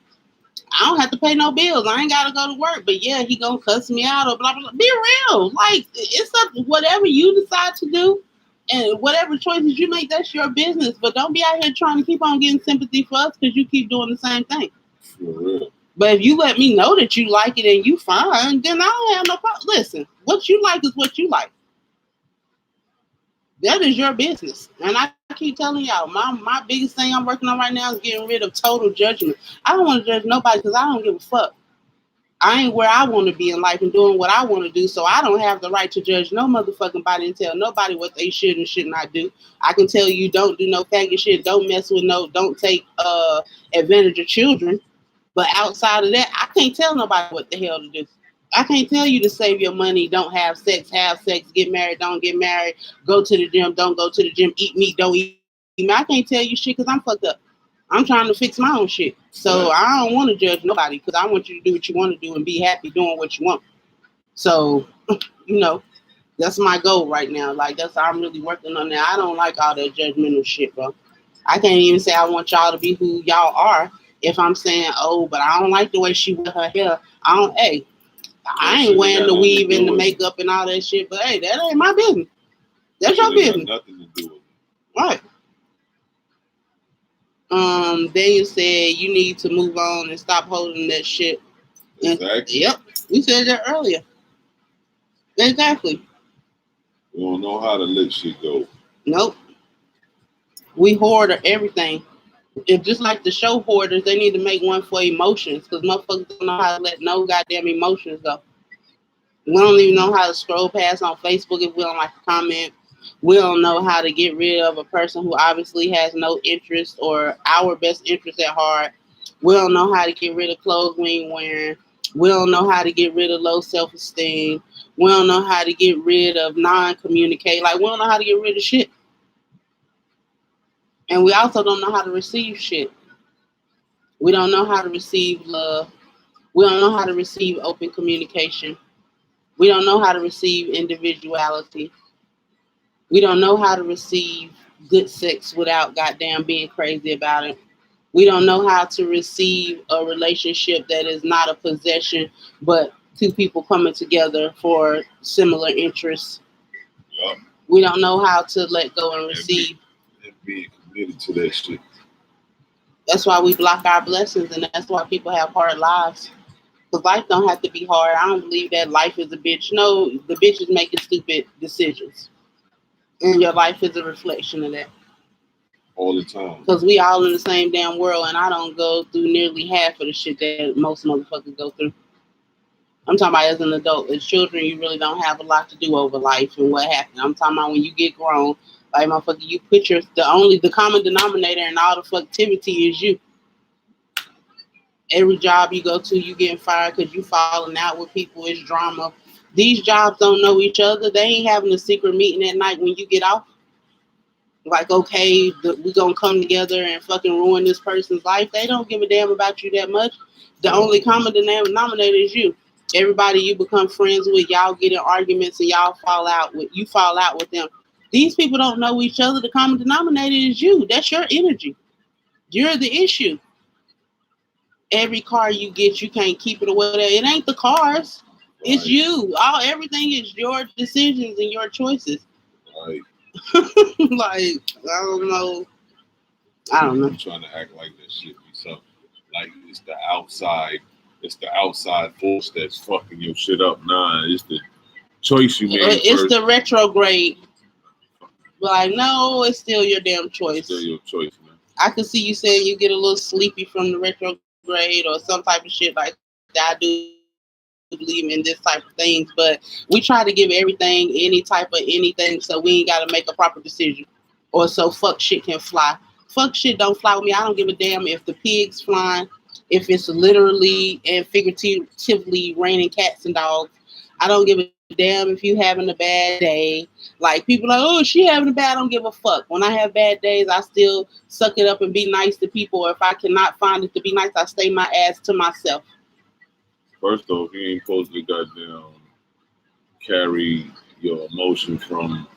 [SPEAKER 1] I don't have to pay no bills. I ain't got to go to work. But yeah, he gonna cuss me out or blah, blah, blah. Be real. Like, it's up to whatever you decide to do. And whatever choices you make, that's your business. But don't be out here trying to keep on getting sympathy for us because you keep doing the same thing.
[SPEAKER 3] For real.
[SPEAKER 1] But if you let me know that you like it and you fine, then I don't have no problem. Listen, what you like is what you like. That is your business. And I keep telling y'all, my biggest thing I'm working on right now is getting rid of total judgment. I don't want to judge nobody because I don't give a fuck. I ain't where I want to be in life and doing what I want to do, so I don't have the right to judge no motherfucking body and tell nobody what they should and should not do. I can tell you don't do no faggot shit, don't mess with don't take advantage of children. But outside of that, I can't tell nobody what the hell to do. I can't tell you to save your money, don't have sex, get married, don't get married, go to the gym, don't go to the gym, eat meat, don't eat meat. I can't tell you shit because I'm fucked up. I'm trying to fix my own shit. So
[SPEAKER 3] Right.
[SPEAKER 1] I don't want to judge nobody because I want you to do what you want to do and be happy doing what you want. So, you know, that's my goal right now. Like, I'm really working on that. I don't like all that judgmental shit, bro. I can't even say I want y'all to be who y'all are if I'm saying, oh, but I don't like the way she wear her hair. Hey,
[SPEAKER 3] That
[SPEAKER 1] I
[SPEAKER 3] shit
[SPEAKER 1] ain't
[SPEAKER 3] ain't
[SPEAKER 1] wearing
[SPEAKER 3] got
[SPEAKER 1] the
[SPEAKER 3] nothing to
[SPEAKER 1] weave
[SPEAKER 3] do
[SPEAKER 1] and the
[SPEAKER 3] with it.
[SPEAKER 1] makeup and all that shit, but hey, that ain't my business. That's
[SPEAKER 3] That
[SPEAKER 1] your
[SPEAKER 3] shit ain't
[SPEAKER 1] business.
[SPEAKER 3] got nothing to do with it.
[SPEAKER 1] Right. Then you said you need to move on and stop holding that shit. And,
[SPEAKER 3] Exactly.
[SPEAKER 1] yep, we said that earlier. Exactly.
[SPEAKER 3] We don't know how to let shit go.
[SPEAKER 1] Nope. We hoard everything. It's just like the show hoarders, they need to make one for emotions because motherfuckers don't know how to let no goddamn emotions go. We don't even know how to scroll past on Facebook if we don't like a comment. We don't know how to get rid of a person who obviously has no interest or our best interest at heart. We don't know how to get rid of clothes we ain't wearing. We don't know how to get rid of low self esteem. We don't know how to get rid of non communicate. Like, we don't know how to get rid of shit. And we also don't know how to receive shit. We don't know how to receive love. We don't know how to receive open communication. We don't know how to receive individuality. We don't know how to receive good sex without goddamn being crazy about it. We don't know how to receive a relationship that is not a possession, but two people coming together for similar interests.
[SPEAKER 3] Yup.
[SPEAKER 1] We don't know how to let go and receive.
[SPEAKER 3] And being committed to that shit.
[SPEAKER 1] That's why we block our blessings, and that's why people have hard lives. Because life don't have to be hard. I don't believe that life is a bitch. No, the bitch is making stupid decisions. And your life is a reflection of that.
[SPEAKER 3] All the time.
[SPEAKER 1] Because we all in the same damn world, and I don't go through nearly half of the shit that most motherfuckers go through. I'm talking about as an adult. As children, you really don't have a lot to do over life and what happened. I'm talking about when you get grown, like motherfucker, you put the common denominator in all the fucktivity is you. Every job you go to, you getting fired because you falling out with people. It's drama. These jobs don't know each other. They ain't having a secret meeting at night when you get off. Like, okay, we gonna come together and fucking ruin this person's life. They don't give a damn about you that much. The only common denominator is you. Everybody you become friends with, y'all get in arguments and y'all fall out with them. These people don't know each other. The common denominator is you. That's your energy. You're the issue. Every car you get, you can't keep it or whatever. It ain't the cars. It's
[SPEAKER 3] Right.
[SPEAKER 1] you. Everything is your decisions and your choices.
[SPEAKER 3] Right.
[SPEAKER 1] Like, I don't know.
[SPEAKER 3] I'm trying to act like that shit be something. Like it's the outside force that's fucking your shit up. Nah, it's the choice you made
[SPEAKER 1] It's
[SPEAKER 3] first.
[SPEAKER 1] the retrograde. Like, no, it's still your damn choice.
[SPEAKER 3] It's still your choice, man.
[SPEAKER 1] I can see you saying you get a little sleepy from the retrograde or some type of shit like that. I do believe in this type of things, but we try to give everything any type of anything so we ain't got to make a proper decision. Or so fuck shit can fly. Fuck shit don't fly with me. I don't give a damn if the pig's flying, if it's literally and figuratively raining cats and dogs. I don't give a damn if you having a bad day. Like, people like, oh, she having a bad. I don't give a fuck. When I have bad days, I still suck it up and be nice to people. Or if I cannot find it to be nice, I stay my ass to myself.
[SPEAKER 2] First off, you ain't supposed to goddamn carry your emotion from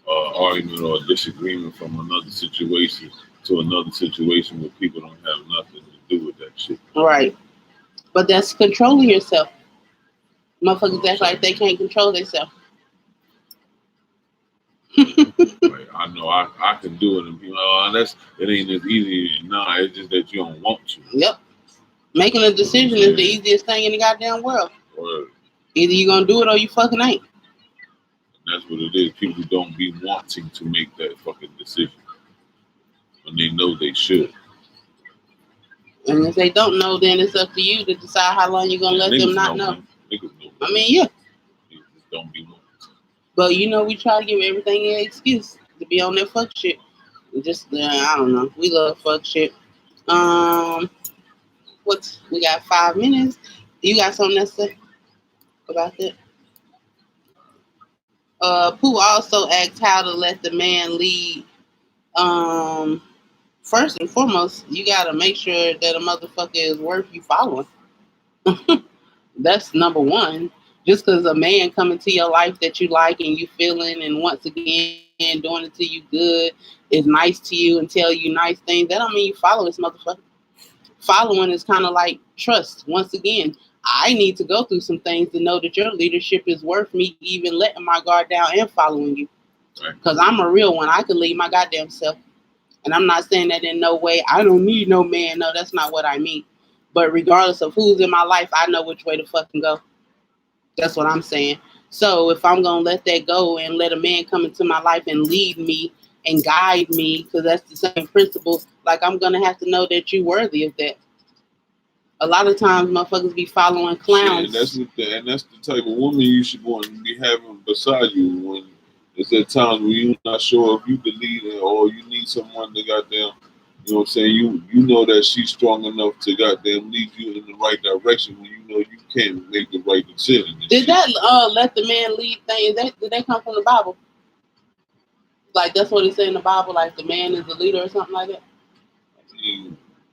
[SPEAKER 2] argument or disagreement from another situation to another situation where people don't have nothing to do with that shit.
[SPEAKER 1] Right. But that's controlling yourself. Motherfuckers act like they can't control themselves.
[SPEAKER 2] Like, I know I can do it, and people, it ain't as easy. Nah, it's just that you don't want to.
[SPEAKER 1] Yep. Making a decision is the easiest thing in the goddamn world.
[SPEAKER 2] Or,
[SPEAKER 1] Either you gonna do it or you fucking ain't.
[SPEAKER 2] that's what it is. People don't be wanting to make that fucking decision when they know they should.
[SPEAKER 1] And if they don't know, then it's up to you to decide how long you're gonna let them not know.
[SPEAKER 2] Man. Niggas know.
[SPEAKER 1] I mean, yeah.
[SPEAKER 2] Niggas just don't be wanting to.
[SPEAKER 1] But we try to give everything an excuse to be on that fuck shit. Just I don't know. We love fuck shit. We got 5 minutes. You got something to say? about that. Pooh also asked how to let the man lead. First and foremost, you gotta make sure that a motherfucker is worth you following. That's number one. Just because a man come into your life that you like and you feeling and once again doing it to you good, is nice to you and tell you nice things, that don't mean you follow this motherfucker. Following is kind of like trust. Once again, I need to go through some things to know that your leadership is worth me even letting my guard down and following you. Because I'm a real one. I can lead my goddamn self. And I'm not saying that in no way. I don't need no man. No, that's not what I mean. But regardless of who's in my life, I know which way to fucking go. That's what I'm saying. So if I'm going to let that go and let a man come into my life and lead me and guide me, because that's the same principle, like I'm going to have to know that you're worthy of that. A lot of times motherfuckers be following clowns.
[SPEAKER 3] Yeah, and that's the type of woman you should want to be having beside you when it's at times when you're not sure if you can lead her or you need someone to goddamn, you know what I'm saying, you know that she's strong enough to goddamn lead you in the right direction when you know you can't make the right decision.
[SPEAKER 1] Did that let the man lead thing, did that come from the Bible? Like that's what it said in the Bible, like the man is the leader or something like that?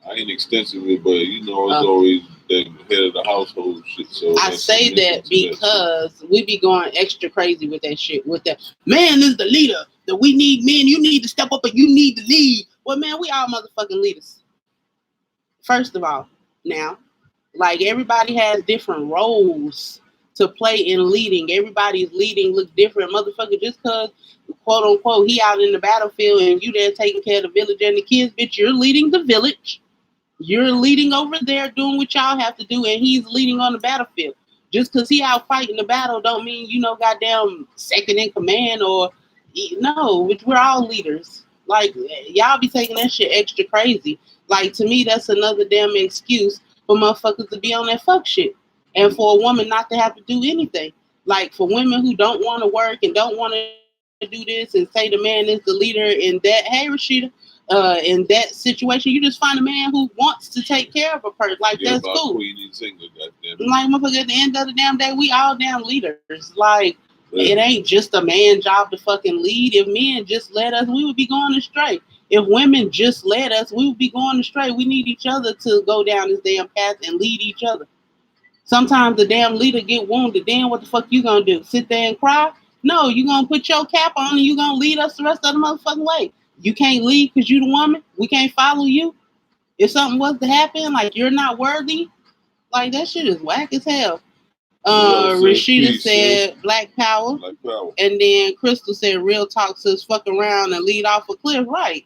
[SPEAKER 3] I ain't extensively, but you know it's always the head of the household shit. So
[SPEAKER 1] I say that because we be going extra crazy with that shit. With that, man is the leader. That we need men. You need to step up and you need to lead. Well, man, we all motherfucking leaders. First of all, now, like everybody has different roles to play in leading. Everybody's leading look different, motherfucker. Just cause quote unquote he out in the battlefield and you there taking care of the village and the kids, bitch, you're leading the village. You're leading over there doing what y'all have to do, and he's leading on the battlefield. Just because he out fighting the battle don't mean, you know, goddamn second in command or, no, we're all leaders. Like, y'all be taking that shit extra crazy. Like, to me, that's another damn excuse for motherfuckers to be on that fuck shit. And for a woman not to have to do anything. Like, for women who don't want to work and don't want to do this and say the man is the leader in that, hey, Rashida, in that situation, you just find a man who wants to take care of a person. Like, yeah, that's cool. Like, motherfucker, at the end of the damn day, we all damn leaders. Like, it ain't just a man's job to fucking lead. If men just led us, we would be going astray. If women just led us, we would be going astray. We need each other to go down this damn path and lead each other. Sometimes the damn leader get wounded. Then what the fuck you gonna do? Sit there and cry? No, you gonna put your cap on and you gonna lead us the rest of the motherfucking way. You can't lead because you the woman. We can't follow you. If something was to happen, like you're not worthy, like that shit is whack as hell. Rashida said Black Power.
[SPEAKER 3] Black Power.
[SPEAKER 1] And then Crystal said Real Talk says fuck around and lead off a cliff. Right.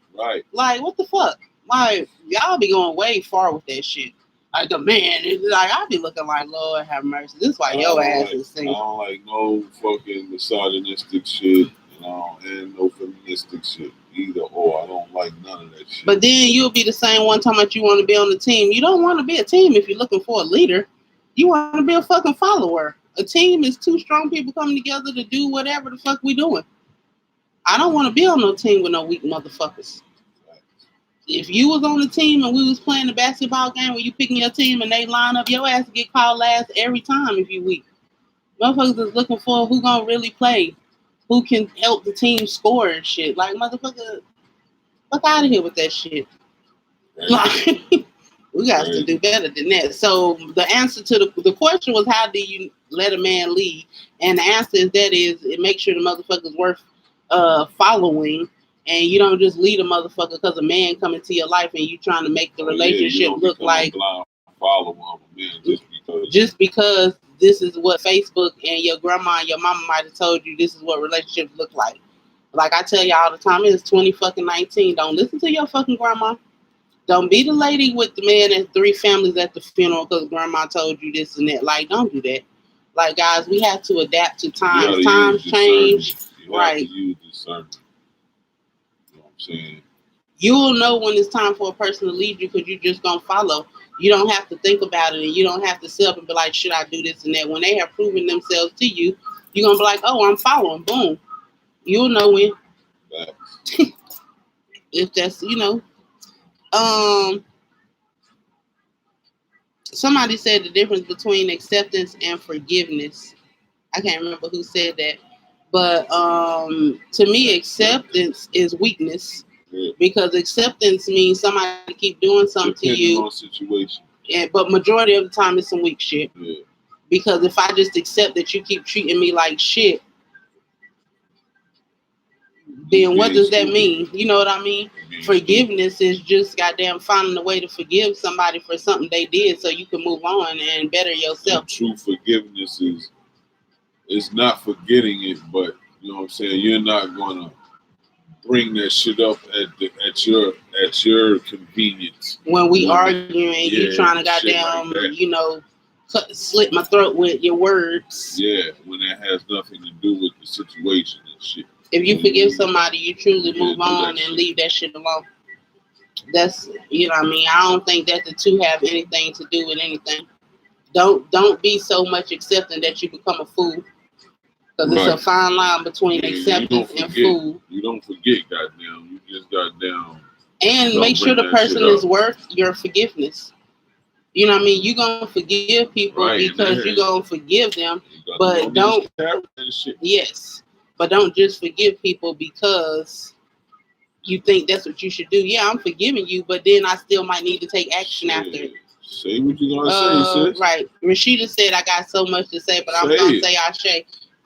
[SPEAKER 1] Like, what the fuck? Like, y'all be going way far with that shit. Like, the man is like, I be looking like, Lord have mercy. This is why your ass is singing.
[SPEAKER 3] I don't like no fucking misogynistic shit, you know, and no feministic shit. Either or. I don't like none of that shit.
[SPEAKER 1] But then you'll be the same one time that you want to be on the team. You don't want to be a team if you're looking for a leader. You want to be a fucking follower. A team is two strong people coming together to do whatever the fuck we doing. I don't want to be on no team with no weak motherfuckers. If you was on the team and we was playing the basketball game where you picking your team and they line up, your ass to get called last every time if you weak. Motherfuckers is looking for who gonna really play, who can help the team score and shit. Like, motherfucker, fuck out of here with that shit. Like, we got to do better than that. So the answer to the question was, how do you let a man lead? And the answer is it makes sure the motherfucker's worth following, and you don't just lead a motherfucker because a man come into your life and you trying to make the relationship look like just because this is what Facebook and your grandma and your mama might have told you this is what relationships look like. Like I tell you all the time, it's 2019. Don't listen to your fucking grandma. Don't be the lady with the man and 3 families at the funeral because grandma told you this and that. Like, don't do that. Like, guys, we have to adapt to times. Times change. Right.
[SPEAKER 3] You know what I'm saying?
[SPEAKER 1] You'll know when it's time for a person to lead you because you're just going to follow. You don't have to think about it, and you don't have to sit up and be like, should I do this and that? When they have proven themselves to you, you're going to be like, oh, I'm following. Boom. You'll know when. If that's, you know. Somebody said the difference between acceptance and forgiveness. I can't remember who said that. But to me, acceptance is weakness
[SPEAKER 3] Yeah.
[SPEAKER 1] because acceptance means somebody keep doing something to
[SPEAKER 3] Depending
[SPEAKER 1] you,
[SPEAKER 3] on situation.
[SPEAKER 1] but majority of the time it's some weak shit.
[SPEAKER 3] Yeah.
[SPEAKER 1] Because if I just accept that you keep treating me like shit, then what does that mean? You know what I mean? Forgiveness is just goddamn finding a way to forgive somebody for something they did so you can move on and better yourself.
[SPEAKER 3] And true forgiveness is it's not forgetting it, but you know what I'm saying, you're not gonna bring that shit up at your convenience.
[SPEAKER 1] When we arguing and you trying to
[SPEAKER 3] shit
[SPEAKER 1] goddamn,
[SPEAKER 3] like
[SPEAKER 1] you know, slit my throat with your words.
[SPEAKER 3] yeah, when that has nothing to do with the situation and shit.
[SPEAKER 1] If you forgive somebody, you truly
[SPEAKER 3] Yeah,
[SPEAKER 1] move
[SPEAKER 3] do
[SPEAKER 1] on
[SPEAKER 3] that
[SPEAKER 1] and
[SPEAKER 3] shit.
[SPEAKER 1] leave that shit alone. That's, you know what I mean? I don't think that the two have anything to do with anything. Don't be so much accepting that you become a fool. Because it's a
[SPEAKER 3] Right.
[SPEAKER 1] fine line between
[SPEAKER 3] Yeah, you
[SPEAKER 1] acceptance
[SPEAKER 3] don't
[SPEAKER 1] and
[SPEAKER 3] forget.
[SPEAKER 1] fool.
[SPEAKER 3] You don't forget, goddamn. You just goddamn.
[SPEAKER 1] And
[SPEAKER 3] Don't
[SPEAKER 1] make sure
[SPEAKER 3] bring
[SPEAKER 1] the
[SPEAKER 3] that shit
[SPEAKER 1] person
[SPEAKER 3] up.
[SPEAKER 1] is worth your forgiveness. You know what I mean? You're going to forgive people
[SPEAKER 3] Right, and
[SPEAKER 1] because
[SPEAKER 3] then-
[SPEAKER 1] you're going to forgive them.
[SPEAKER 3] You got
[SPEAKER 1] But
[SPEAKER 3] to know
[SPEAKER 1] don't-
[SPEAKER 3] these characters and shit.
[SPEAKER 1] Yes. But don't just forgive people because you think that's what you should do. Yeah, I'm forgiving you, but then I still might need to take action after it.
[SPEAKER 3] Say what you gonna say, sis.
[SPEAKER 1] Right. Rashida said I got so much to say, but I'm
[SPEAKER 3] Say
[SPEAKER 1] going to
[SPEAKER 3] it.
[SPEAKER 1] say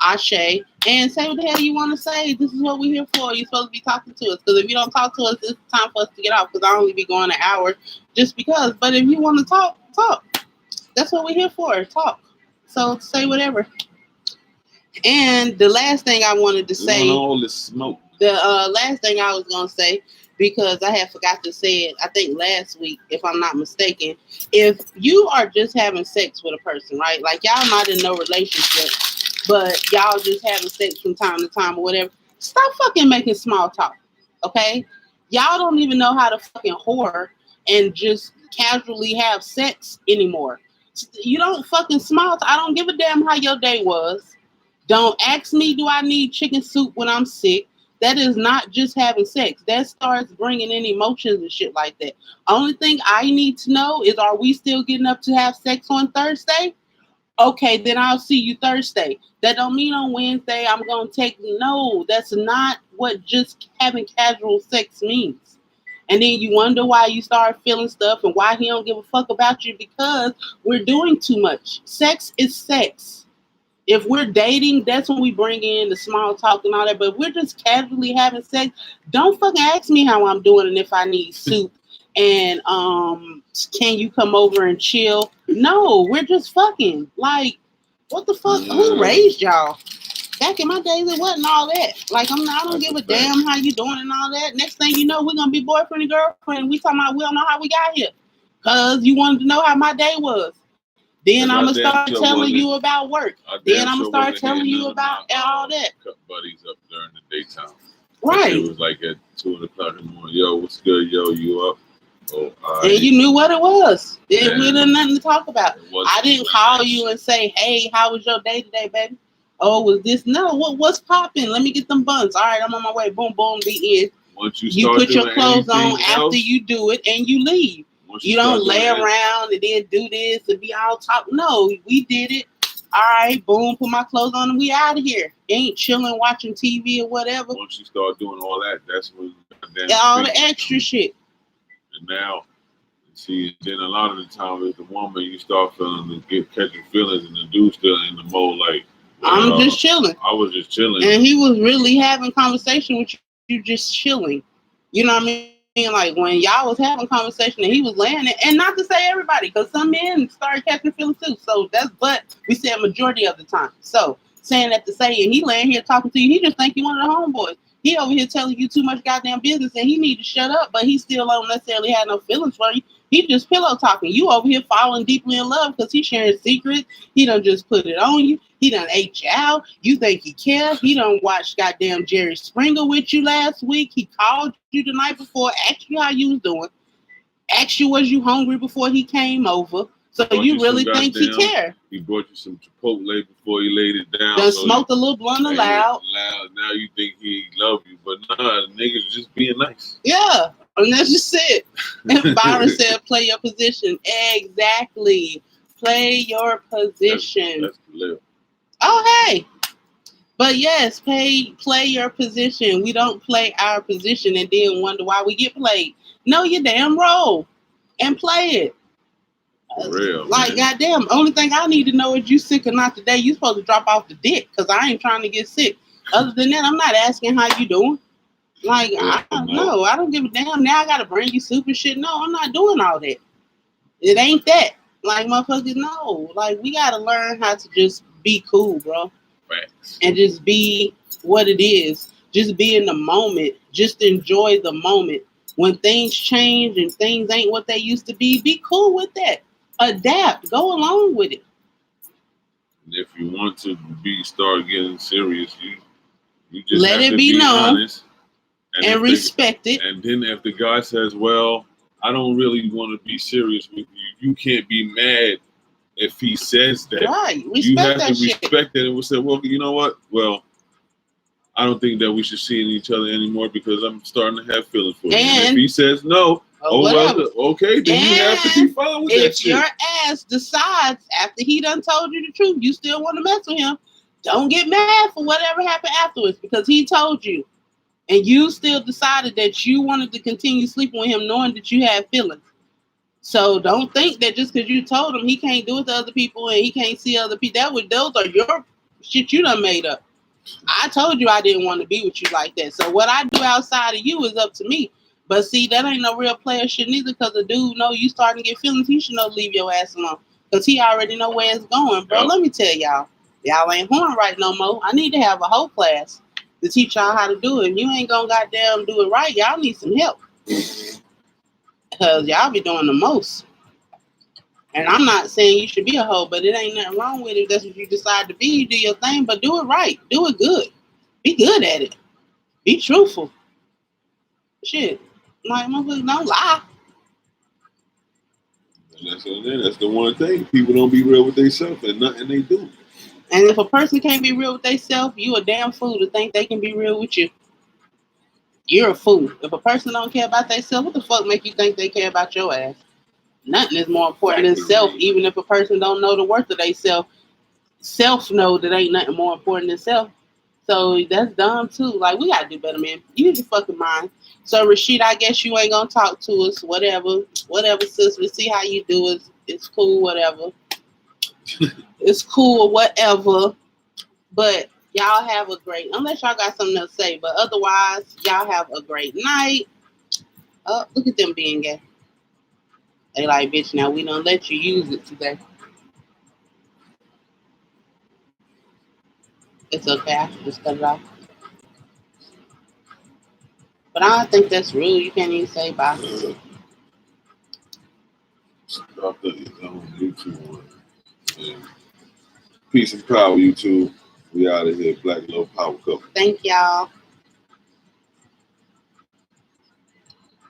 [SPEAKER 1] Ashe, and say what the hell you want to say. This is what we're here for. You're supposed to be talking to us. Because if you don't talk to us, it's time for us to get off. Because I only be going an hour just because. But if you want to talk, talk. That's what we're here for. Talk. So say whatever. And the last thing I wanted to say,
[SPEAKER 3] all this smoke.
[SPEAKER 1] the last thing I was going to say, because I had forgot to say it, I think last week, if I'm not mistaken, if you are just having sex with a person, right? Like y'all not in no relationship, but y'all just having sex from time to time or whatever, stop fucking making small talk, okay? Y'all don't even know how to fucking whore and just casually have sex anymore. You don't fucking small talk. I don't give a damn how your day was. Don't ask me, do I need chicken soup when I'm sick? That is not just having sex. That starts bringing in emotions and shit like that. Only thing I need to know is, are we still getting up to have sex on Thursday? Okay, then I'll see you Thursday. That don't mean on Wednesday I'm going to take... No, that's not what just having casual sex means. And then you wonder why you start feeling stuff and why he don't give a fuck about you, because we're doing too much. Sex is sex. If we're dating, that's when we bring in the small talk and all that. But if we're just casually having sex, don't fucking ask me how I'm doing and if I need soup. And can you come over and chill? No, we're just fucking. Like, what the fuck?
[SPEAKER 3] Yeah.
[SPEAKER 1] Who raised y'all? Back in my days, it wasn't all that. Like, I don't
[SPEAKER 3] That's
[SPEAKER 1] give a
[SPEAKER 3] a fact.
[SPEAKER 1] damn how you doing and all that. Next thing you know, we're gonna be boyfriend and girlfriend. We talking about we don't know how we got here. Cause you wanted to know how my day was. Then I'm gonna start telling you about work. Then I'm gonna start telling you about all that.
[SPEAKER 3] Cut buddies up during the daytime.
[SPEAKER 1] Right.
[SPEAKER 3] It was like at 2 o'clock in the morning. Yo, what's good? Yo, you up? Oh, all right.
[SPEAKER 1] And you knew what it was. It
[SPEAKER 3] Yeah.
[SPEAKER 1] really nothing to talk about.
[SPEAKER 3] It wasn't
[SPEAKER 1] I didn't call you and say, hey, how was your day today, baby? Oh, was this? No, what's popping? Let me get them buns. All right, I'm on my way. Boom, boom, be in.
[SPEAKER 3] Once you
[SPEAKER 1] You
[SPEAKER 3] start
[SPEAKER 1] put your
[SPEAKER 3] doing
[SPEAKER 1] clothes on
[SPEAKER 3] anything
[SPEAKER 1] after
[SPEAKER 3] else,
[SPEAKER 1] you do it and you leave.
[SPEAKER 3] once
[SPEAKER 1] You
[SPEAKER 3] start
[SPEAKER 1] don't lay
[SPEAKER 3] doing
[SPEAKER 1] around and then do this and be all talk. No, we did it. All right, boom, put my clothes on and we out of here. Ain't chilling, watching TV or whatever.
[SPEAKER 3] once you start doing all that, that's when
[SPEAKER 1] All the extra shit.
[SPEAKER 3] And now, see, then a lot of the time as the woman, you start feeling catching feelings, and the dude still in the mode like,
[SPEAKER 1] I'm just chilling.
[SPEAKER 3] I was just chilling.
[SPEAKER 1] And he was really having conversation with you just chilling. You know what I mean? Like when y'all was having conversation and he was laying it, and not to say everybody, because some men started catching feelings too. So but we said majority of the time. So saying that to say, and he laying here talking to you, he just think you one of the homeboys. He over here telling you too much goddamn business and he need to shut up, but he still don't necessarily have no feelings for you. He just pillow talking. You over here falling deeply in love because he sharing secrets. He done just put it on you. He done ate you out. You think he cares. He done watched goddamn Jerry Springer with you last week. He called you the night before, asked you how you was doing. Asked you was you hungry before he came over. So you really think he care.
[SPEAKER 3] He brought you some Chipotle before he laid it down.
[SPEAKER 1] Done smoked a little blunt loud.
[SPEAKER 3] Now you think he love you, but nah, the nigga's just being nice.
[SPEAKER 1] Yeah, and that's just it. And Byron said, play your position. Exactly. Play your position.
[SPEAKER 3] That's the live.
[SPEAKER 1] Oh, hey. But yes, play your position. We don't play our position and then wonder why we get played. Know your damn role and play it.
[SPEAKER 2] For real,
[SPEAKER 1] Like,
[SPEAKER 2] man.
[SPEAKER 1] goddamn, only thing I need to know is you sick or not today. You supposed to drop off the dick because I ain't trying to get sick. Other than that, I'm not asking how you doing. Like, I don't know. I don't give a damn. Now I got to bring you super shit. No, I'm not doing all that. It ain't that. Like, motherfuckers, no. Like, we got to learn how to just be cool, bro.
[SPEAKER 2] Facts.
[SPEAKER 1] And just be what it is. Just be in the moment. Just enjoy the moment. When things change and things ain't what they used to be cool with that. Adapt. Go along with it.
[SPEAKER 2] And if you want to start getting serious, you just
[SPEAKER 1] Let
[SPEAKER 2] have
[SPEAKER 1] it
[SPEAKER 2] to
[SPEAKER 1] be known
[SPEAKER 2] honest
[SPEAKER 1] and respect it.
[SPEAKER 2] And then if the guy says, "Well, I don't really want to be serious with you," you can't be mad if he says that.
[SPEAKER 1] Right.
[SPEAKER 2] You
[SPEAKER 1] Respect
[SPEAKER 2] have
[SPEAKER 1] that
[SPEAKER 2] to
[SPEAKER 1] shit.
[SPEAKER 2] respect it and we'll say, "Well, you know what? Well, I don't think that we should see each other anymore because I'm starting to have feelings for you." And if
[SPEAKER 1] And
[SPEAKER 2] he says no,
[SPEAKER 1] whatever.
[SPEAKER 2] well, okay, then you have to be fine with that
[SPEAKER 1] If
[SPEAKER 2] shit.
[SPEAKER 1] your ass decides after he done told you the truth, you still want to mess with him, don't get mad for whatever happened afterwards because he told you. And you still decided that you wanted to continue sleeping with him knowing that you had feelings. So don't think that just because you told him he can't do it to other people and he can't see other people, those are your shit you done made up. I told you I didn't want to be with you like that. So what I do outside of you is up to me. But see, that ain't no real player shit neither because the dude know you starting to get feelings. He should know to leave your ass alone because he already know where it's going. Bro, let me tell y'all ain't horn right no more. I need to have a whole class to teach y'all how to do it. If you ain't gonna goddamn do it right, y'all need some help because y'all be doing the most. And I'm not saying you should be a hoe, but it ain't nothing wrong with it. If that's what you decide to be. You do your thing, but do it right. Do it good. Be good at it. Be truthful. Shit. Like, motherfucker, don't lie.
[SPEAKER 3] And that's the one thing. People don't be real with themselves and nothing they do.
[SPEAKER 1] And if a person can't be real with themselves, you a damn fool to think they can be real with you. You're a fool. If a person don't care about themselves, what the fuck make you think they care about your ass? Nothing is more important than self, even if a person don't know the worth of themselves. Self know that ain't nothing more important than self. So that's dumb too. Like, we gotta do better, man. Use your fucking mind. So Rashid, I guess you ain't gonna talk to us. Whatever, sis. We see how you do it. It's cool, whatever. It's cool, whatever. But y'all have a great. Unless y'all got something else to say, but otherwise, y'all have a great night. Oh, look at them being gay. They like, bitch. Now we don't let you use it today. It's okay. I can just cut it off. But I don't think that's rude. You can't even say bye.
[SPEAKER 3] Drop that on YouTube. Yeah. Peace and power, YouTube. We out of here. Black Love Power Couple.
[SPEAKER 1] Thank y'all.